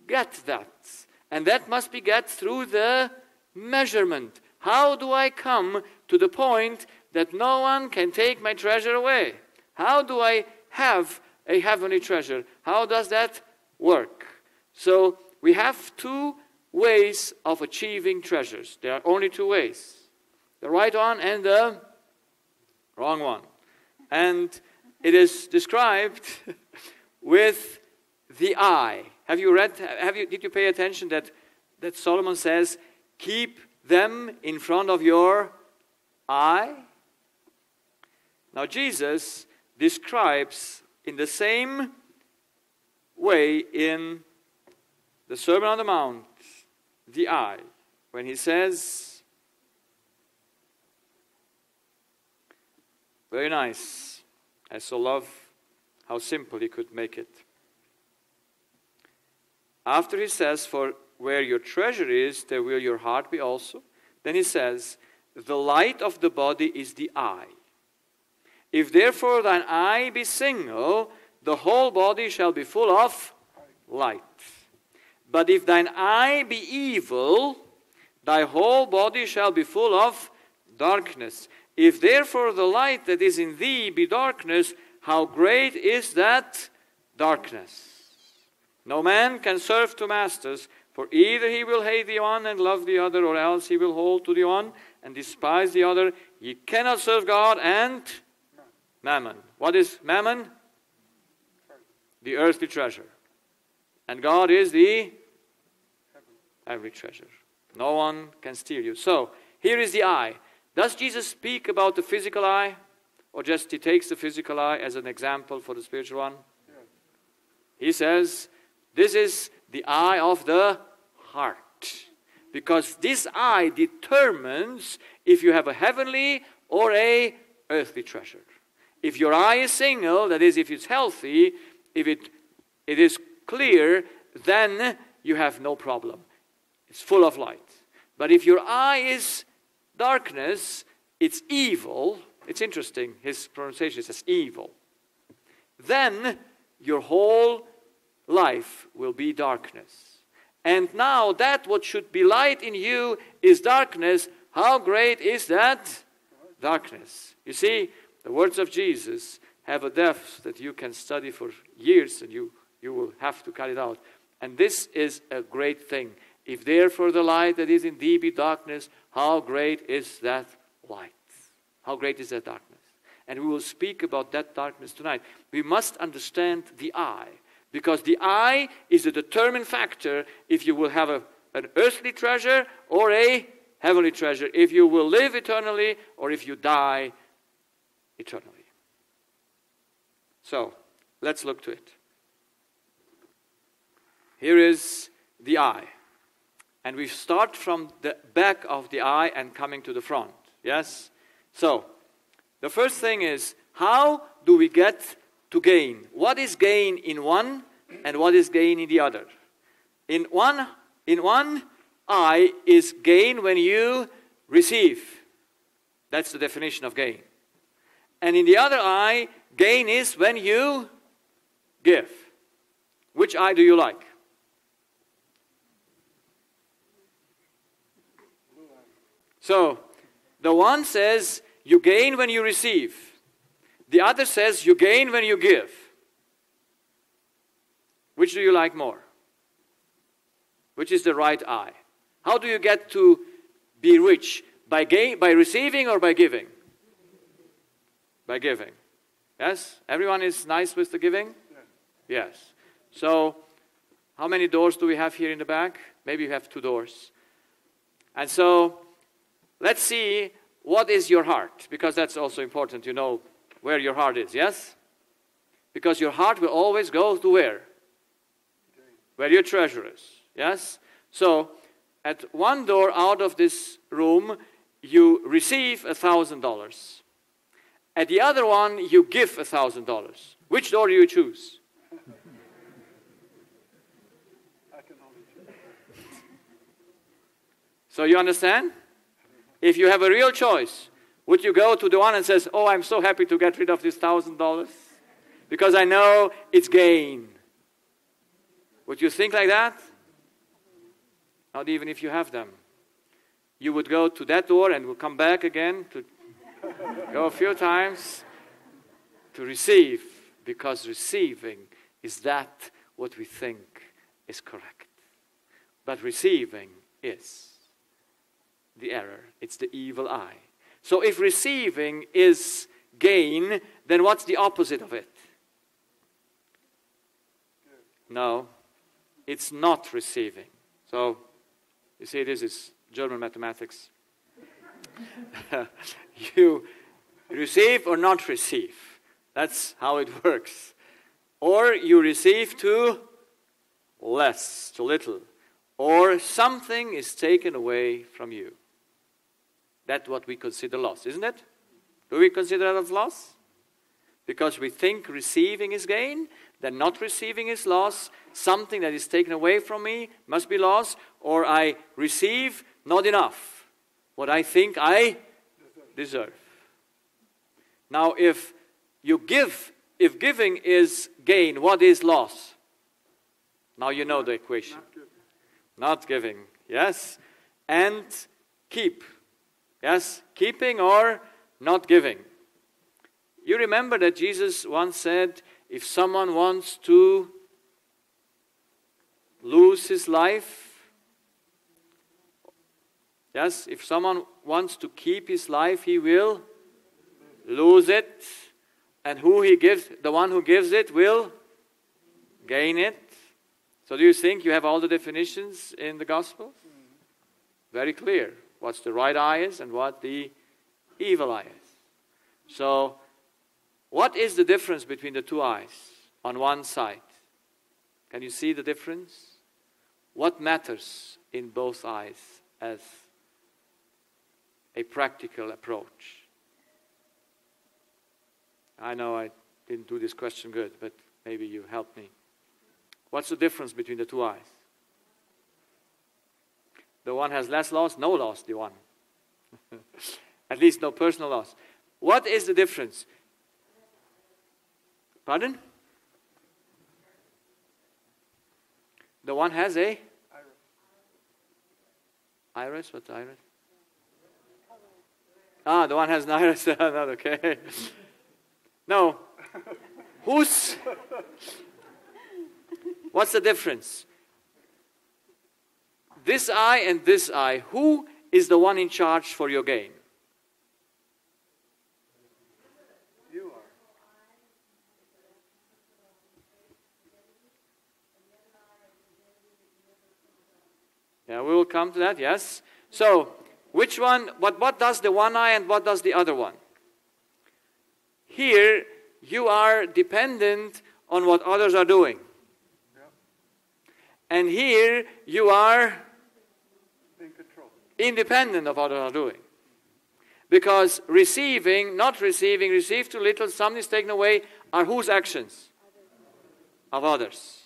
get that? And that must be get through the measurement. How do I come to the point that no one can take my treasure away? How do I have a heavenly treasure? How does that work? So we have two ways of achieving treasures. There are only two ways. The right one and the wrong one. And it is described with the eye. Did you pay attention that Solomon says, keep them in front of your eye? Now Jesus describes in the same way in the Sermon on the Mount, the eye, when he says, very nice. I so love how simple he could make it. After he says, for where your treasure is, there will your heart be also. Then he says, the light of the body is the eye. If therefore thine eye be single, the whole body shall be full of light. But if thine eye be evil, thy whole body shall be full of darkness. If therefore the light that is in thee be darkness, how great is that darkness? No man can serve two masters, for either he will hate the one and love the other, or else he will hold to the one and despise the other. Ye cannot serve God and mammon. What is mammon? The earthly treasure. And God is the heavenly treasure. No one can steal you. So, here is the eye. Does Jesus speak about the physical eye? Or just he takes the physical eye as an example for the spiritual one? He says, this is the eye of the heart. Because this eye determines if you have a heavenly or a earthly treasure. If your eye is single, that is, if it's healthy, if it is clear, then you have no problem. It's full of light. But if your eye is darkness, it's evil. It's interesting, his pronunciation says evil. Then your whole life will be darkness. And now that what should be light in you is darkness. How great is that darkness? You see, the words of Jesus have a depth that you can study for years, and you will have to cut it out. And this is a great thing. If therefore the light that is in thee be darkness, how great is that light? How great is that darkness? And we will speak about that darkness tonight. We must understand the eye, because the eye is a determining factor if you will have an earthly treasure or a heavenly treasure, if you will live eternally or if you die eternally. So, let's look to it. Here is the eye. And we start from the back of the eye and coming to the front. Yes? So, the first thing is, how do we get to gain? What is gain in one and what is gain in the other? In one eye is gain when you receive. That's the definition of gain. And in the other eye, gain is when you give. Which eye do you like? So, the one says you gain when you receive. The other says you gain when you give. Which do you like more? Which is the right eye? How do you get to be rich? By receiving or by giving? By giving. Yes? Everyone is nice with the giving? Yes. So, how many doors do we have here in the back? Maybe you have 2 doors. And so, let's see what is your heart, because that's also important to know where your heart is, yes? Because your heart will always go to where? Where your treasure is, yes? So, at one door out of this room, you receive $1,000. At the other one, you give $1,000. Which door do you choose? So you understand? If you have a real choice, would you go to the one and says, oh, I'm so happy to get rid of this $1,000 because I know it's gain? Would you think like that? Not even if you have them. You would go to that door and would come back again to go a few times to receive, because receiving is that what we think is correct. But receiving is the error. It's the evil eye. So if receiving is gain, then what's the opposite of it? No, it's not receiving. So, you see, this is German mathematics. You receive or not receive. That's how it works. Or you receive too less, too little. Or something is taken away from you. That's what we consider loss, isn't it? Do we consider that as loss? Because we think receiving is gain, then not receiving is loss. Something that is taken away from me must be loss. Or I receive not enough. What I think I deserve. Now if you give, if giving is gain, what is loss? Now you know the equation. Not giving, yes. And keep. Yes, keeping or not giving. You remember that Jesus once said, if someone wants to lose his life, yes, if someone wants to keep his life, he will lose it. And who he gives, the one who gives it will gain it. So do you think you have all the definitions in the Gospels? Very clear. What's the right eye is and what the evil eye is. So, what is the difference between the two eyes on one side? Can you see the difference? What matters in both eyes as a practical approach? I know I didn't do this question good, but maybe you help me. What's the difference between the two eyes? The one has less loss, no loss, the one. At least no personal loss. What is the difference? Pardon? The one has a? Iris? What's iris? Ah, the one has an iris. Not okay. No. Who's? What's the difference? This eye and this eye, who is the one in charge for your gain? You are. Yeah, we will come to that, yes. So, which one, what does the one eye and what does the other one? Here, you are dependent on what others are doing. Yep. And here, you are In control. independent of what others are doing. Because receiving, not receiving, receive too little, something is taken away, are whose actions? Of others.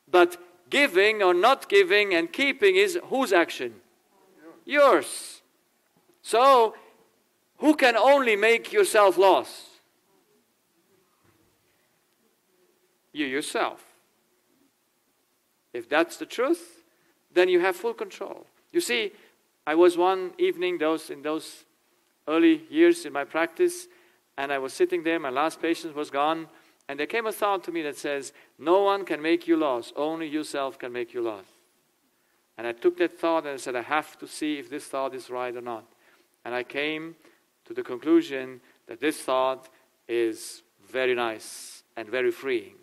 But giving or not giving and keeping is whose action? Yours. So, who can only make yourself lost? You yourself. If that's the truth, then you have full control. You see, I was one evening in those early years in my practice, and I was sitting there, my last patient was gone, and there came a thought to me that says, no one can make you lost, only yourself can make you lost. And I took that thought and I said, I have to see if this thought is right or not. And I came to the conclusion that this thought is very nice and very freeing.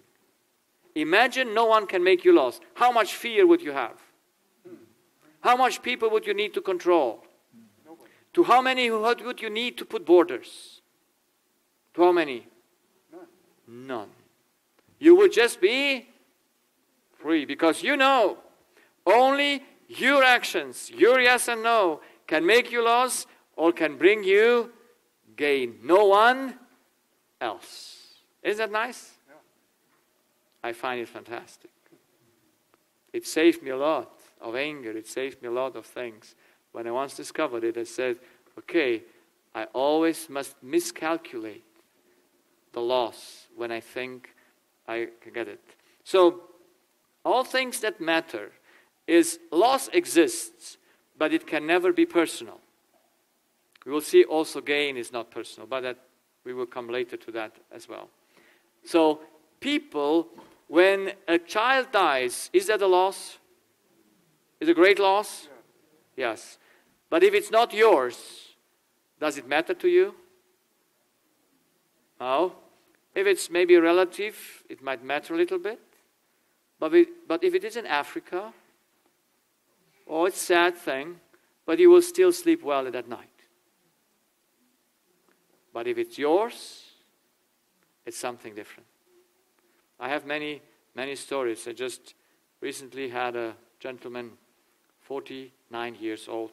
Imagine no one can make you lost. How much fear would you have? How much people would you need to control? Nobody. To how many would you need to put borders? To how many? None. None. You would just be free because you know only your actions, your yes and no, can make you lost or can bring you gain. No one else. Isn't that nice? Yeah. I find it fantastic. It saved me a lot of anger. It saved me a lot of things. When I once discovered it, I said, okay, I always must miscalculate the loss when I think I can get it. So, all things that matter is loss exists, but it can never be personal. We will see also gain is not personal, but that we will come later to that as well. So, people, when a child dies, is that a loss? Is it a great loss? Yeah. Yes. But if it's not yours, does it matter to you? No. If it's maybe a relative, it might matter a little bit. But if it is in Africa, oh, it's a sad thing, but you will still sleep well at night. But if it's yours, it's something different. I have many stories. I just recently had a gentleman, 49 years old,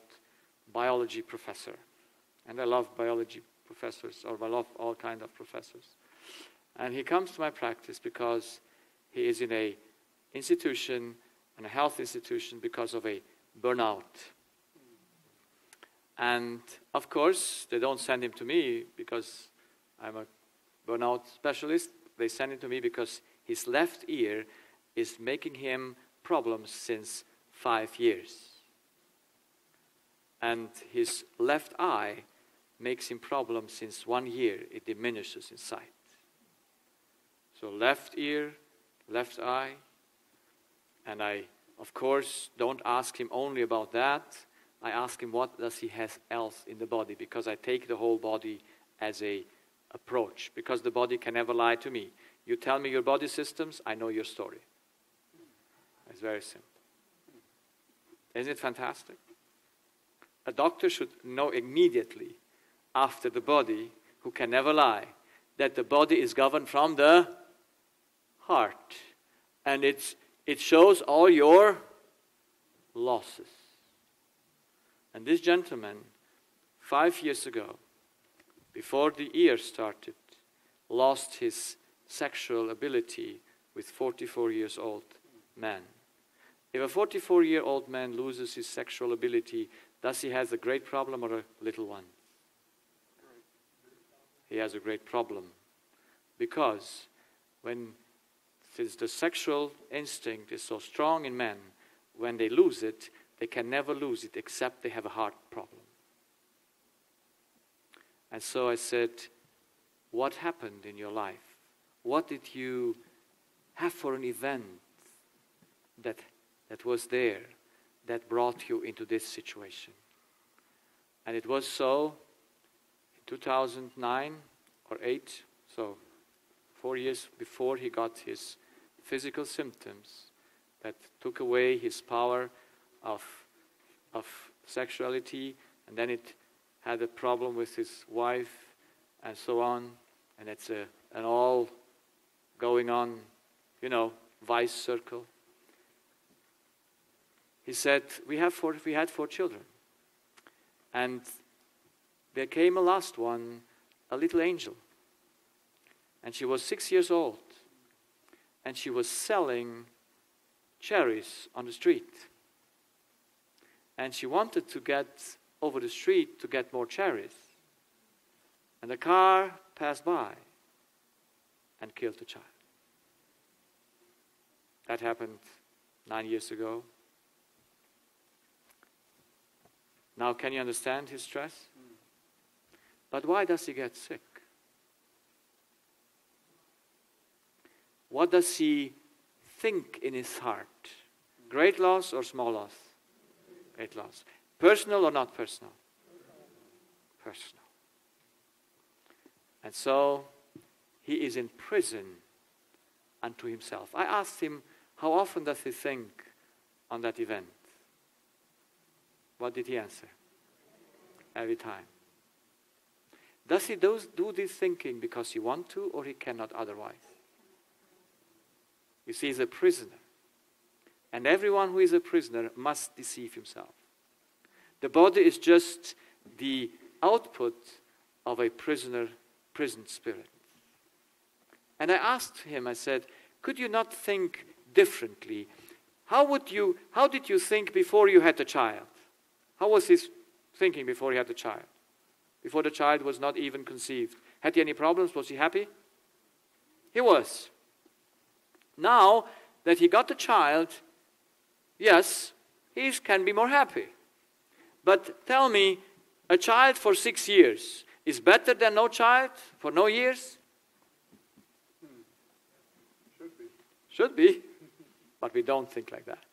biology professor. And I love biology professors, or I love all kinds of professors. And he comes to my practice because he is in a institution, and a health institution, because of a burnout. And of course, they don't send him to me because I'm a burnout specialist. They send him to me because his left ear is making him problems since 5 years. And his left eye makes him problems since 1 year. It diminishes in sight. So left ear, left eye. And I, of course, don't ask him only about that. I ask him what does he have else in the body, because I take the whole body as a approach, because the body can never lie to me. You tell me your body systems, I know your story. It's very simple. Isn't it fantastic? A doctor should know immediately after the body, who can never lie, that the body is governed from the heart. And it shows all your losses. And this gentleman, 5 years ago, before the year started, lost his sexual ability with 44 years old man. If a 44-year-old man loses his sexual ability, does he have a great problem or a little one? He has a great problem. Because since the sexual instinct is so strong in men, when they lose it, they can never lose it except they have a heart problem. And so I said, what happened in your life? What did you have for an event that was there, that brought you into this situation? And it was so in 2009 or 8, so 4 years before he got his physical symptoms that took away his power of sexuality, and then it had a problem with his wife and so on, and it's an all going on, vice circle. He said, we had 4 children, and there came a last one, a little angel, and she was 6 years old, and she was selling cherries on the street. And she wanted to get over the street to get more cherries. And a car passed by and killed the child. That happened 9 years ago. Now, can you understand his stress? But why does he get sick? What does he think in his heart? Great loss or small loss? Great loss. Personal or not personal? Personal. And so he is in prison unto himself. I asked him, how often does he think on that event? What did he answer? Every time. Does he do this thinking because he wants to, or he cannot otherwise? You see, he's a prisoner. And everyone who is a prisoner must deceive himself. The body is just the output of a prison spirit. And I asked him, I said, Could you not think differently? How did you think before you had the child? How was his thinking before he had the child? Before the child was not even conceived. Had he any problems? Was he happy? He was. Now that he got the child, yes, he can be more happy. But tell me, a child for 6 years is better than no child for no years? Should be. Should be, but we don't think like that.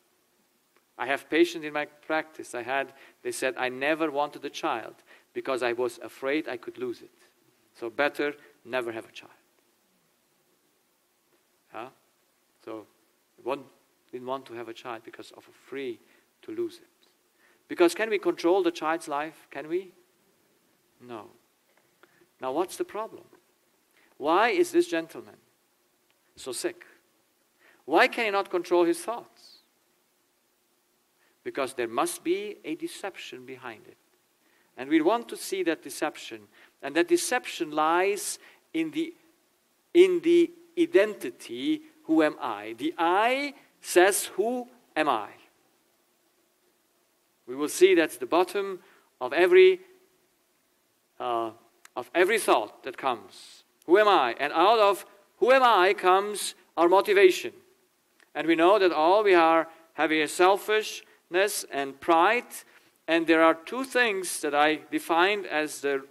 I have patients in my practice. They said, I never wanted a child because I was afraid I could lose it. So better never have a child. Huh? So one didn't want to have a child because of afraid to lose it. Because can we control the child's life? Can we? No. Now what's the problem? Why is this gentleman so sick? Why can he not control his thoughts? Because there must be a deception behind it. And we want to see that deception. And that deception lies in the identity, who am I? The I says, who am I? We will see that's the bottom of every thought that comes. Who am I? And out of who am I comes our motivation. And we know that all we are having is selfishness and pride. And there are two things that I defined as the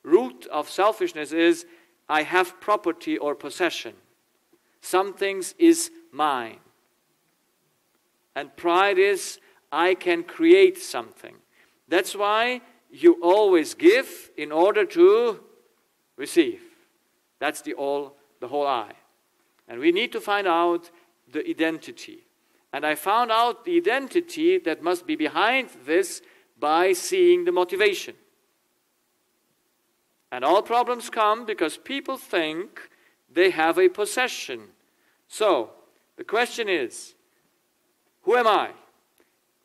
root of selfishness is I have property or possession. Some things is mine. And pride is I can create something. That's why you always give in order to receive. That's the whole I. And we need to find out the identity. And I found out the identity that must be behind this by seeing the motivation. And all problems come because people think they have a possession. So, the question is, who am I?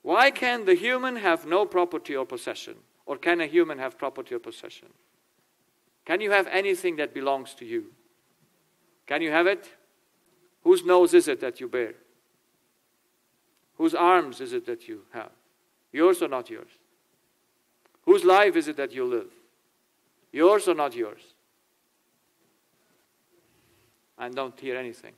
Why can the human have no property or possession? Or can a human have property or possession? Can you have anything that belongs to you? Can you have it? Whose nose is it that you bear? Whose arms is it that you have? Yours or not yours? Whose life is it that you live? Yours or not yours? I don't hear anything.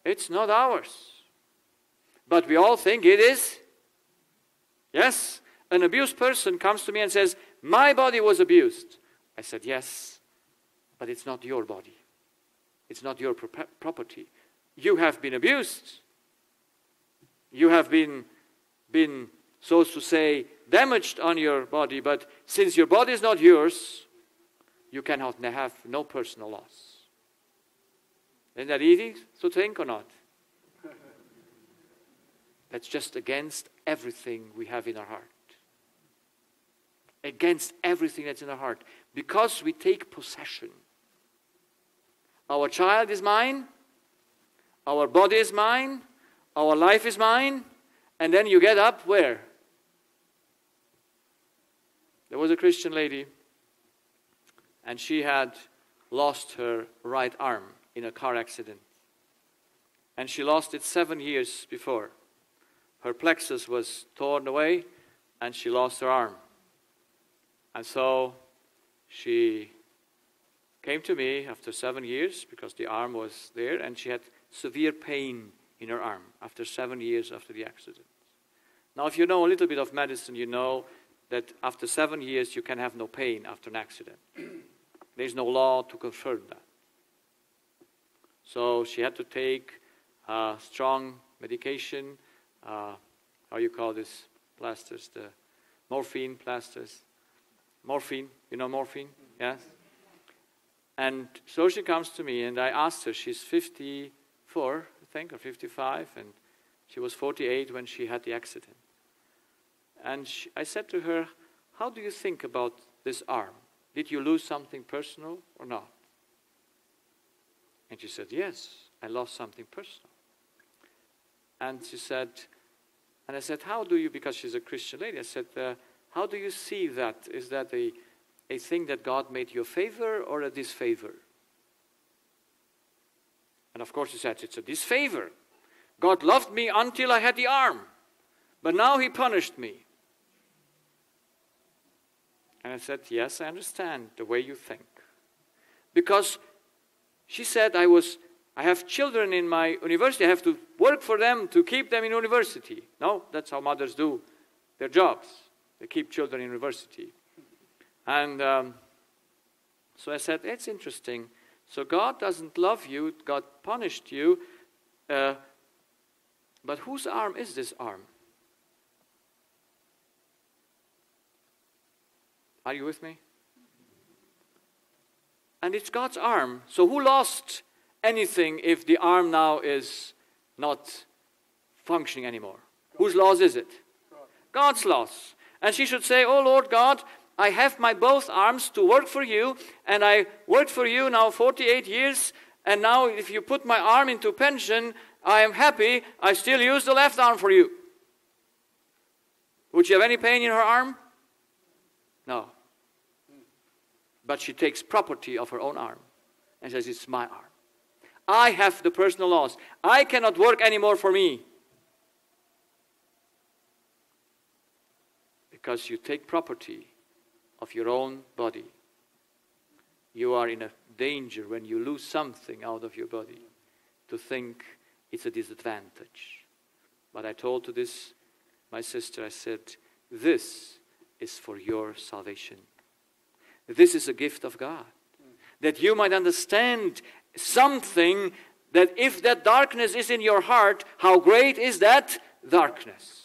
It's not ours. But we all think it is. Yes. An abused person comes to me and says, my body was abused. I said, yes, but it's not your body. It's not your property. You have been abused. You have been, so to say, damaged on your body, but since your body is not yours, you cannot have no personal loss. Isn't that easy to think or not? That's just against everything we have in our heart. Against everything that's in our heart. Because we take possession. Our child is mine. Our body is mine. Our life is mine. And then you get up where? There was a Christian lady. And she had lost her right arm in a car accident. And she lost it 7 years before. Her plexus was torn away and she lost her arm. And so she came to me after 7 years because the arm was there and she had severe pain in her arm after 7 years after the accident. Now if you know a little bit of medicine, you know that after 7 years you can have no pain after an accident. There's no law to confirm that. So she had to take strong medication, how you call this, plasters, the morphine plasters. Morphine, you know morphine? Yes? And so she comes to me and I asked her, she's 54, I think, or 55, and she was 48 when she had the accident. And I said to her, how do you think about this arm? Did you lose something personal or not? And she said, yes, I lost something personal. And she said, and I said, how do you, because she's a Christian lady, I said, how do you see that? Is that a a thing that God made you a favor or a disfavor? And of course he said, it's a disfavor. God loved me until I had the arm, but now he punished me. And I said, yes, I understand the way you think. Because she said, I have children in my university, I have to work for them to keep them in university. No, that's how mothers do their jobs. They keep children in university. And so I said, it's interesting. So God doesn't love you, God punished you, but whose arm is this arm? Are you with me? And it's God's arm. So who lost anything if the arm now is not functioning anymore? Whose loss is it? God's loss. And she should say, oh Lord God, I have my both arms to work for you, and I worked for you now 48 years, and now if you put my arm into pension, I am happy, I still use the left arm for you. Would she have any pain in her arm? No. But she takes property of her own arm and says, it's my arm. I have the personal loss. I cannot work anymore for me. Because you take property of your own body. You are in a danger when you lose something out of your body to think it's a disadvantage. But I told to this, my sister, I said, this is for your salvation. This is a gift of God. That you might understand something, that if that darkness is in your heart, how great is that darkness?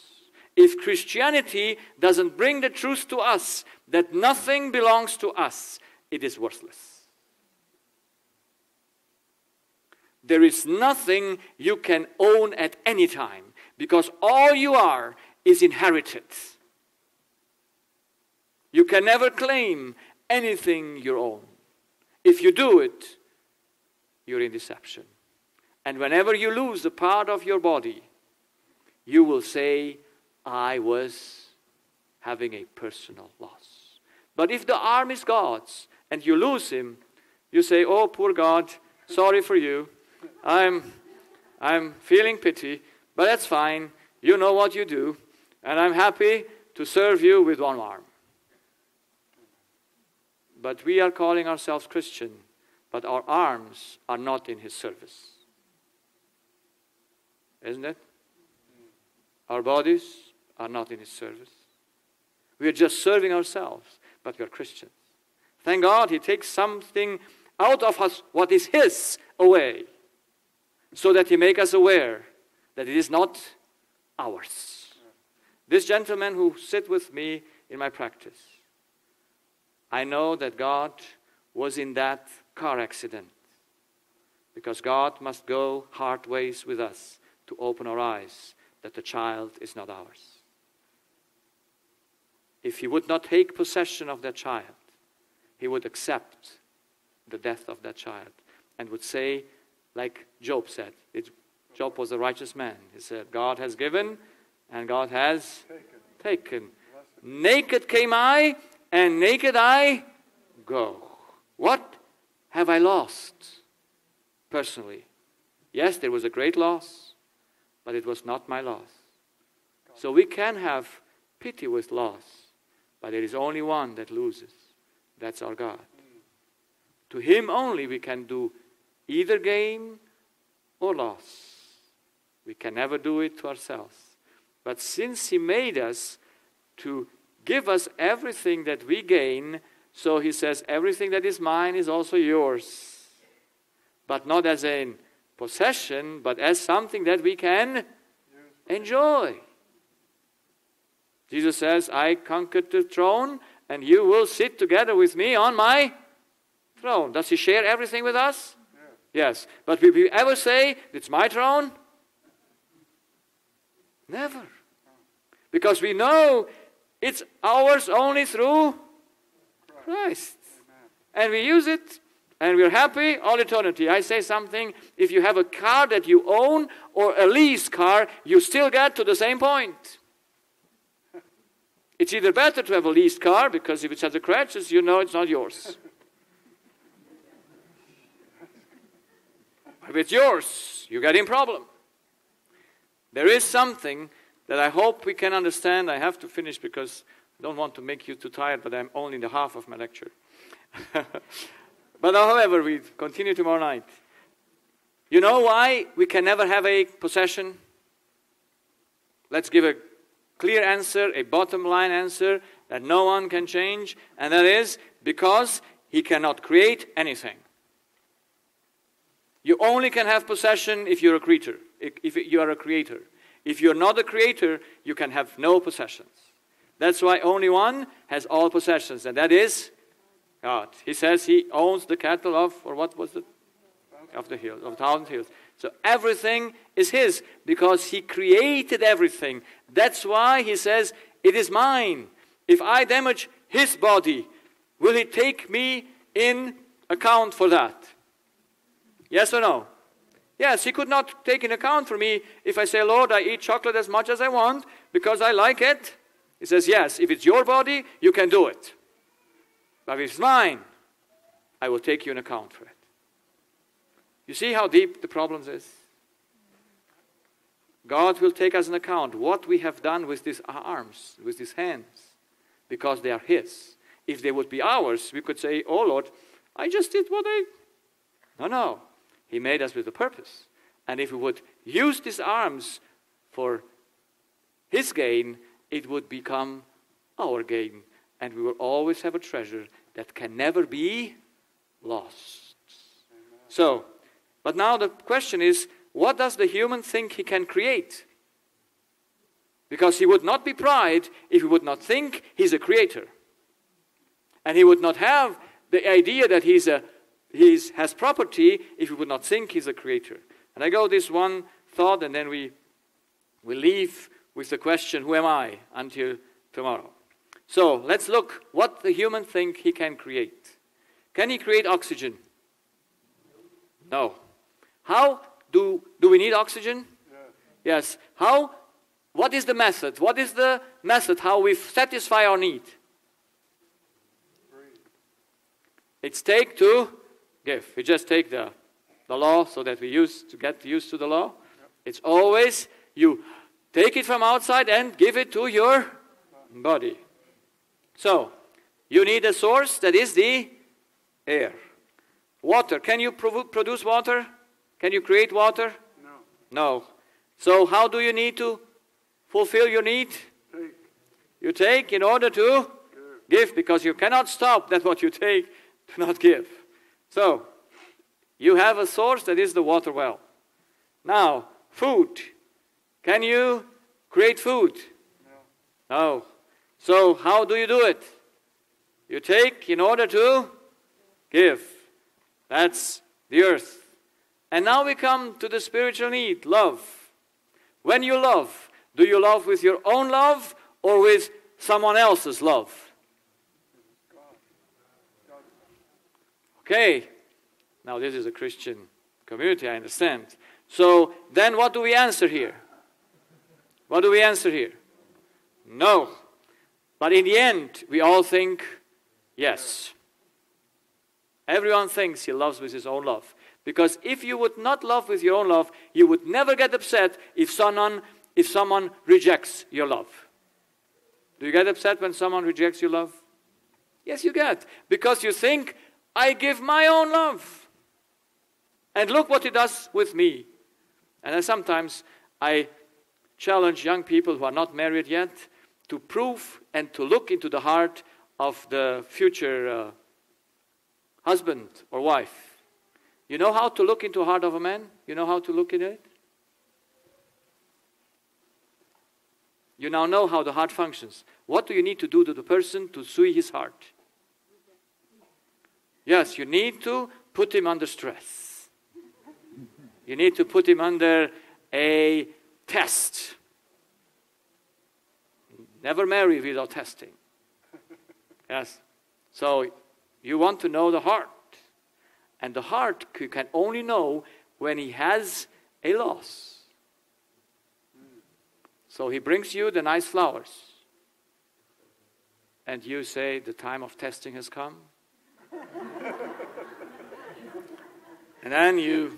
If Christianity doesn't bring the truth to us, that nothing belongs to us, it is worthless. There is nothing you can own at any time, because all you are is inherited. You can never claim anything your own. If you do it, you're in deception. And whenever you lose a part of your body, you will say, I was having a personal loss. But if the arm is God's and you lose him, you say, oh, poor God, sorry for you. I'm feeling pity, but that's fine. You know what you do, and I'm happy to serve you with one arm. But we are calling ourselves Christian, but our arms are not in his service. Isn't it? Our bodies are not in his service. We are just serving ourselves, but we are Christians. Thank God he takes something out of us, what is his, away, so that he make us aware that it is not ours. This gentleman who sit with me in my practice, I know that God was in that car accident because God must go hard ways with us to open our eyes that the child is not ours. If he would not take possession of that child, he would accept the death of that child and would say, like Job said, Job was a righteous man. He said, God has given and God has taken. Naked came I, and naked I go. What have I lost personally? Yes, there was a great loss, but it was not my loss. So we can have pity with loss, but there is only one that loses. That's our God. To him only we can do either gain or loss. We can never do it to ourselves. But since he made us to give us everything that we gain, so he says, everything that is mine is also yours. But not as a possession, but as something that we can enjoy. Jesus says, I conquered the throne, and you will sit together with me on my throne. Does he share everything with us? Yes. But will we ever say, it's my throne? Never. Because we know it's ours only through Christ. And we use it, and we're happy all eternity. I say something, if you have a car that you own or a leased car, you still get to the same point. It's either better to have a leased car, because if it has a scratches, you know it's not yours. If it's yours, you get in problem. There is something that I hope we can understand. I have to finish because I don't want to make you too tired, but I'm only in the half of my lecture. But however, we continue tomorrow night. You know why we can never have a possession? Let's give a clear answer, a bottom line answer that no one can change, and that is because he cannot create anything. You only can have possession if you're a creator, if you are a creator. If you're not a creator, you can have no possessions. That's why only one has all possessions, and that is God. He says he owns the cattle of, or what was it? Of the hills, of 1,000 hills. So everything is his because he created everything. That's why he says, it is mine. If I damage his body, will he take me in account for that? Yes or no? Yes, he could not take in account for me if I say, Lord, I eat chocolate as much as I want because I like it. He says, yes, if it's your body, you can do it. But if it's mine, I will take you in account for it. You see how deep the problem is? God will take us in account what we have done with these arms, with these hands, because they are his. If they would be ours, we could say, oh Lord, I just did what I... No. He made us with a purpose. And if we would use these arms for his gain, it would become our gain. And we will always have a treasure that can never be lost. So, but now the question is, what does the human think he can create? Because he would not be pride if he would not think he's a creator. And he would not have the idea that he has property if he would not think he's a creator. And I go this one thought, and then we leave with the question, who am I, until tomorrow. So let's look what the human think he can create. Can he create oxygen? No. How do we need oxygen? Yes. How? What is the method? What is the method how we satisfy our need? It's take to give. We just take the law so that we get used to the law. It's always you take it from outside and give it to your body. So, you need a source that is the air. Water. Can you produce water? Can you create water? No. So how do you need to fulfill your need? You take in order to give, because you cannot stop that what you take to not give. So, you have a source that is the water well. Now, food. Can you create food? No. So, how do you do it? You take in order to give. That's the earth. And now we come to the spiritual need, love. When you love, do you love with your own love or with someone else's love? Okay. Now this is a Christian community, I understand. So then what do we answer here? What do we answer here? No. But in the end, we all think, yes. Everyone thinks he loves with his own love. Because if you would not love with your own love, you would never get upset if someone rejects your love. Do you get upset when someone rejects your love? Yes, you get. Because you think, I give my own love. And look what he does with me. And then sometimes I challenge young people who are not married yet to prove and to look into the heart of the future husband or wife. You know how to look into the heart of a man? You know how to look in it? You now know how the heart functions. What do you need to do to the person to see his heart? Yes, you need to put him under stress. You need to put him under a test. Never marry without testing. Yes. So you want to know the heart. And the heart you can only know when he has a loss. So he brings you the nice flowers. and you say, the time of testing has come. And then you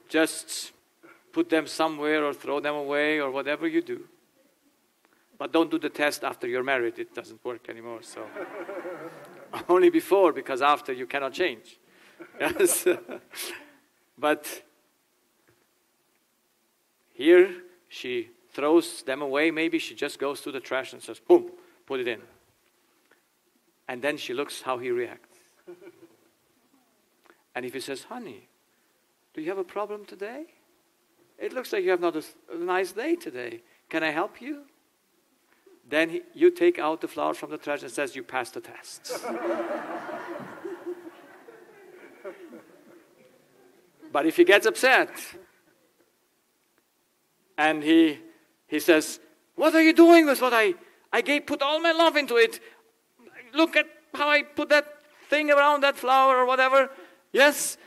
just put them somewhere or throw them away or whatever you do. But don't do the test after you're married. It doesn't work anymore. So only before, because after you cannot change. Yes. But here she throws them away. Maybe she just goes to the trash and says, boom, put it in. And then she looks how he reacts. And if he says, honey, do you have a problem today? It looks like you have not a nice day today. Can I help you? Then you take out the flower from the trash and says, you passed the test. But if he gets upset, and he says, what are you doing with what I put all my love into it? Look at how I put that thing around that flower or whatever. Yes,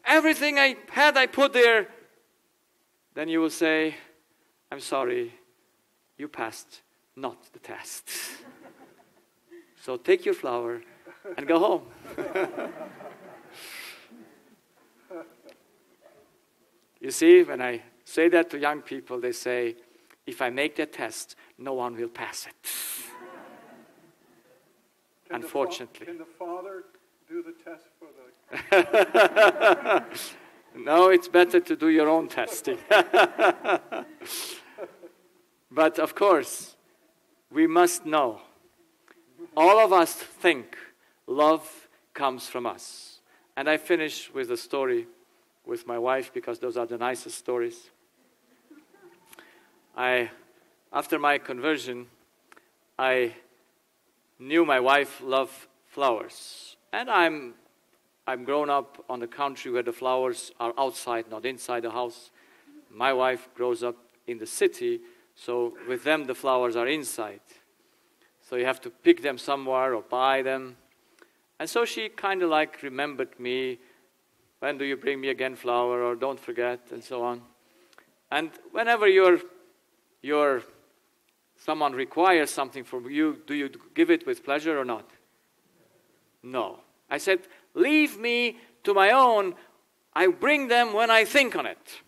everything I had I put there. Then you will say, I'm sorry, you passed not the test. So take your flower and go home. You see, when I say that to young people, they say, if I make that test, no one will pass it. Unfortunately. Can the father do the test for the... No, it's better to do your own testing. But of course, we must know. All of us think love comes from us. And I finish with a story with my wife because those are the nicest stories. After my conversion, I knew my wife loved flowers. And I'm grown up on the country where the flowers are outside, not inside the house. My wife grows up in the city, so with them the flowers are inside. So you have to pick them somewhere or buy them. And so she kind of like remembered me, when do you bring me again flower, or don't forget, and so on. And whenever someone requires something from you, do you give it with pleasure or not? No. I said, leave me to my own. I bring them when I think on it.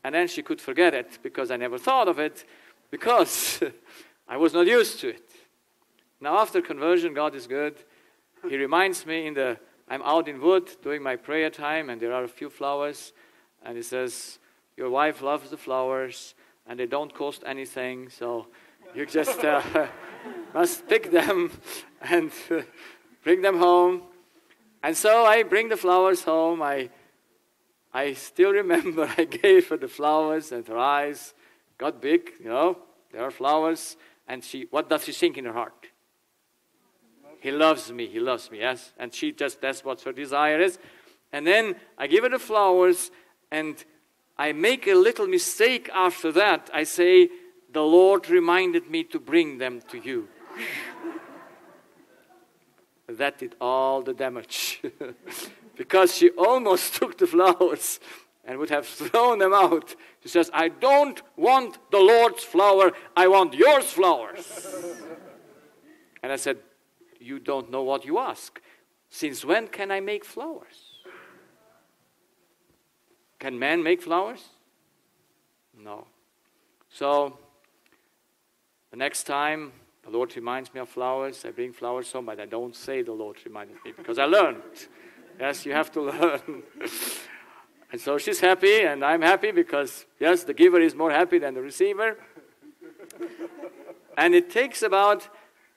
And then she could forget it because I never thought of it because I was not used to it. Now after conversion, God is good. He reminds me I'm out in wood doing my prayer time and there are a few flowers. And he says, your wife loves the flowers and they don't cost anything. So you just must pick them and bring them home. And so I bring the flowers home. I still remember I gave her the flowers and her eyes got big, there are flowers. And what does she think in her heart? He loves me, yes. And that's what her desire is. And then I give her the flowers and I make a little mistake after that. I say, the Lord reminded me to bring them to you. That did all the damage. Because she almost took the flowers and would have thrown them out. She says, I don't want the Lord's flower, I want yours flowers. And I said, you don't know what you ask. Since when can I make flowers? Can man make flowers? No. So, the next time the Lord reminds me of flowers, I bring flowers home, but I don't say the Lord reminded me, because I learned. Yes, you have to learn. And so she's happy, and I'm happy, because, yes, the giver is more happy than the receiver. And it takes about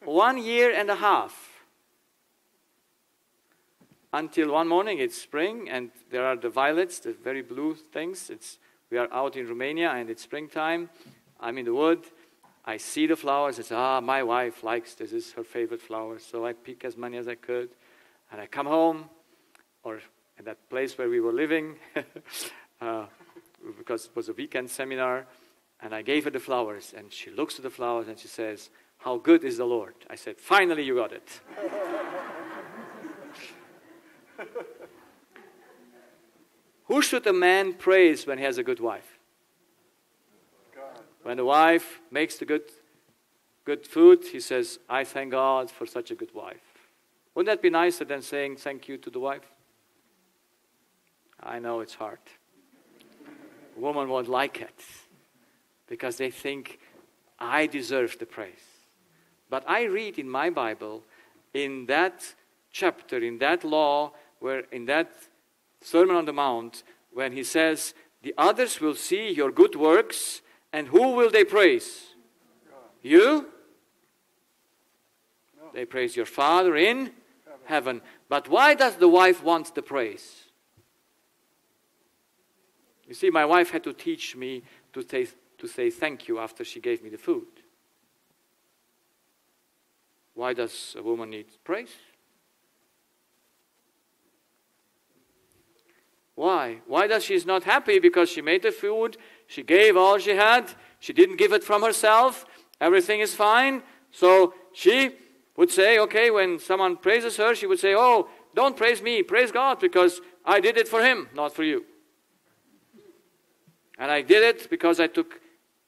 1.5 years until one morning it's spring, and there are the violets, the very blue things. We are out in Romania, and it's springtime. I'm in the wood. I see the flowers. I say, my wife likes this. This is her favorite flower. So I pick as many as I could. And I come home, or at that place where we were living, because it was a weekend seminar. And I gave her the flowers. And she looks at the flowers and she says, how good is the Lord? I said, finally you got it. Who should a man praise when he has a good wife? God. When the wife makes the good good food, he says, I thank God for such a good wife. Wouldn't that be nicer than saying thank you to the wife? I know it's hard. Women won't like it because they think I deserve the praise. But I read in my Bible, in that chapter, in that law, where in that Sermon on the Mount, when he says, the others will see your good works, and who will they praise? You? No. They praise your Father in heaven. But why does the wife want the praise? You see, my wife had to teach me to say thank you after she gave me the food. Why does a woman need praise? Why? Why does she's not happy? Because she made the food, she gave all she had, she didn't give it from herself, everything is fine. So she would say, okay, when someone praises her, she would say, oh, don't praise me, praise God, because I did it for him, not for you. And I did it because I took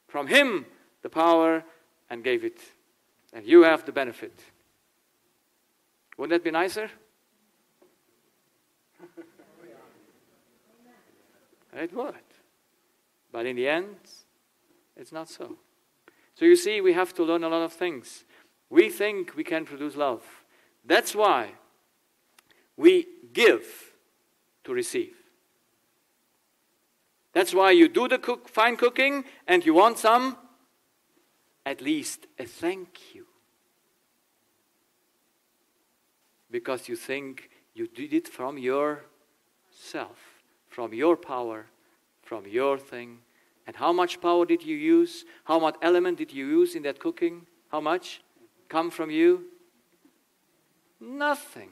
from him the power and gave it. And you have the benefit. Wouldn't that be nicer? It would. But in the end, it's not so. So you see, we have to learn a lot of things. We think we can produce love. That's why we give to receive. That's why you do the fine cooking and you want some, at least a thank you. Because you think you did it from yourself, from your power, from your thing. And how much power did you use? How much element did you use in that cooking? How much come from you? Nothing.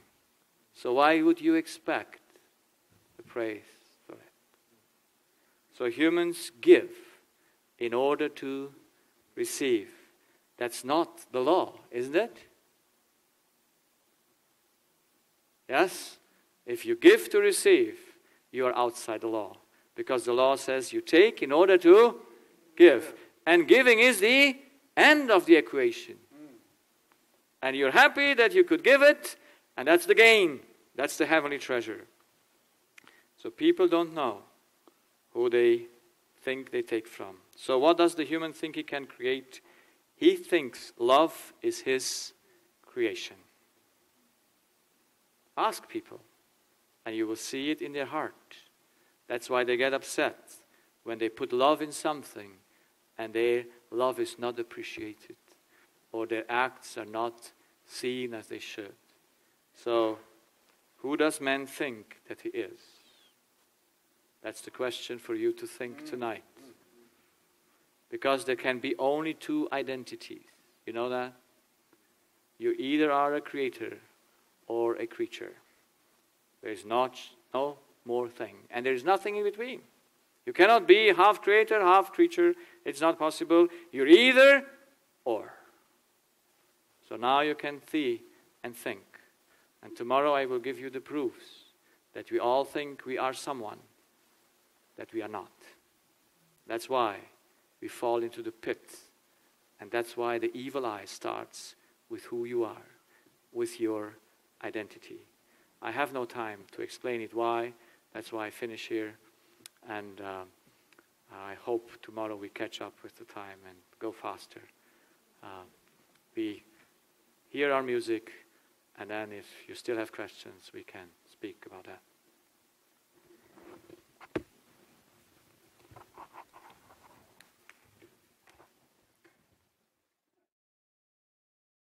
So why would you expect the praise for it? So humans give in order to receive. That's not the law, isn't it? Yes? If you give to receive, you are outside the law. Because the law says you take in order to give. And giving is the end of the equation. And you're happy that you could give it, and that's the gain. That's the heavenly treasure. So people don't know who they think they take from. So what does the human think he can create? He thinks love is his creation. Ask people, and you will see it in their heart. That's why they get upset when they put love in something and their love is not appreciated or their acts are not seen as they should. So, who does man think that he is? That's the question for you to think tonight. Because there can be only two identities. You know that? You either are a creator or a creature. There is no more thing. And there is nothing in between. You cannot be half creator, half creature. It's not possible. You're either or. So now you can see and think. And tomorrow I will give you the proofs that we all think we are someone that we are not. That's why we fall into the pit. And that's why the evil eye starts with who you are, with your identity. I have no time to explain it why. That's why I finish here. And I hope tomorrow we catch up with the time and go faster. We hear our music, and then if you still have questions, we can speak about that.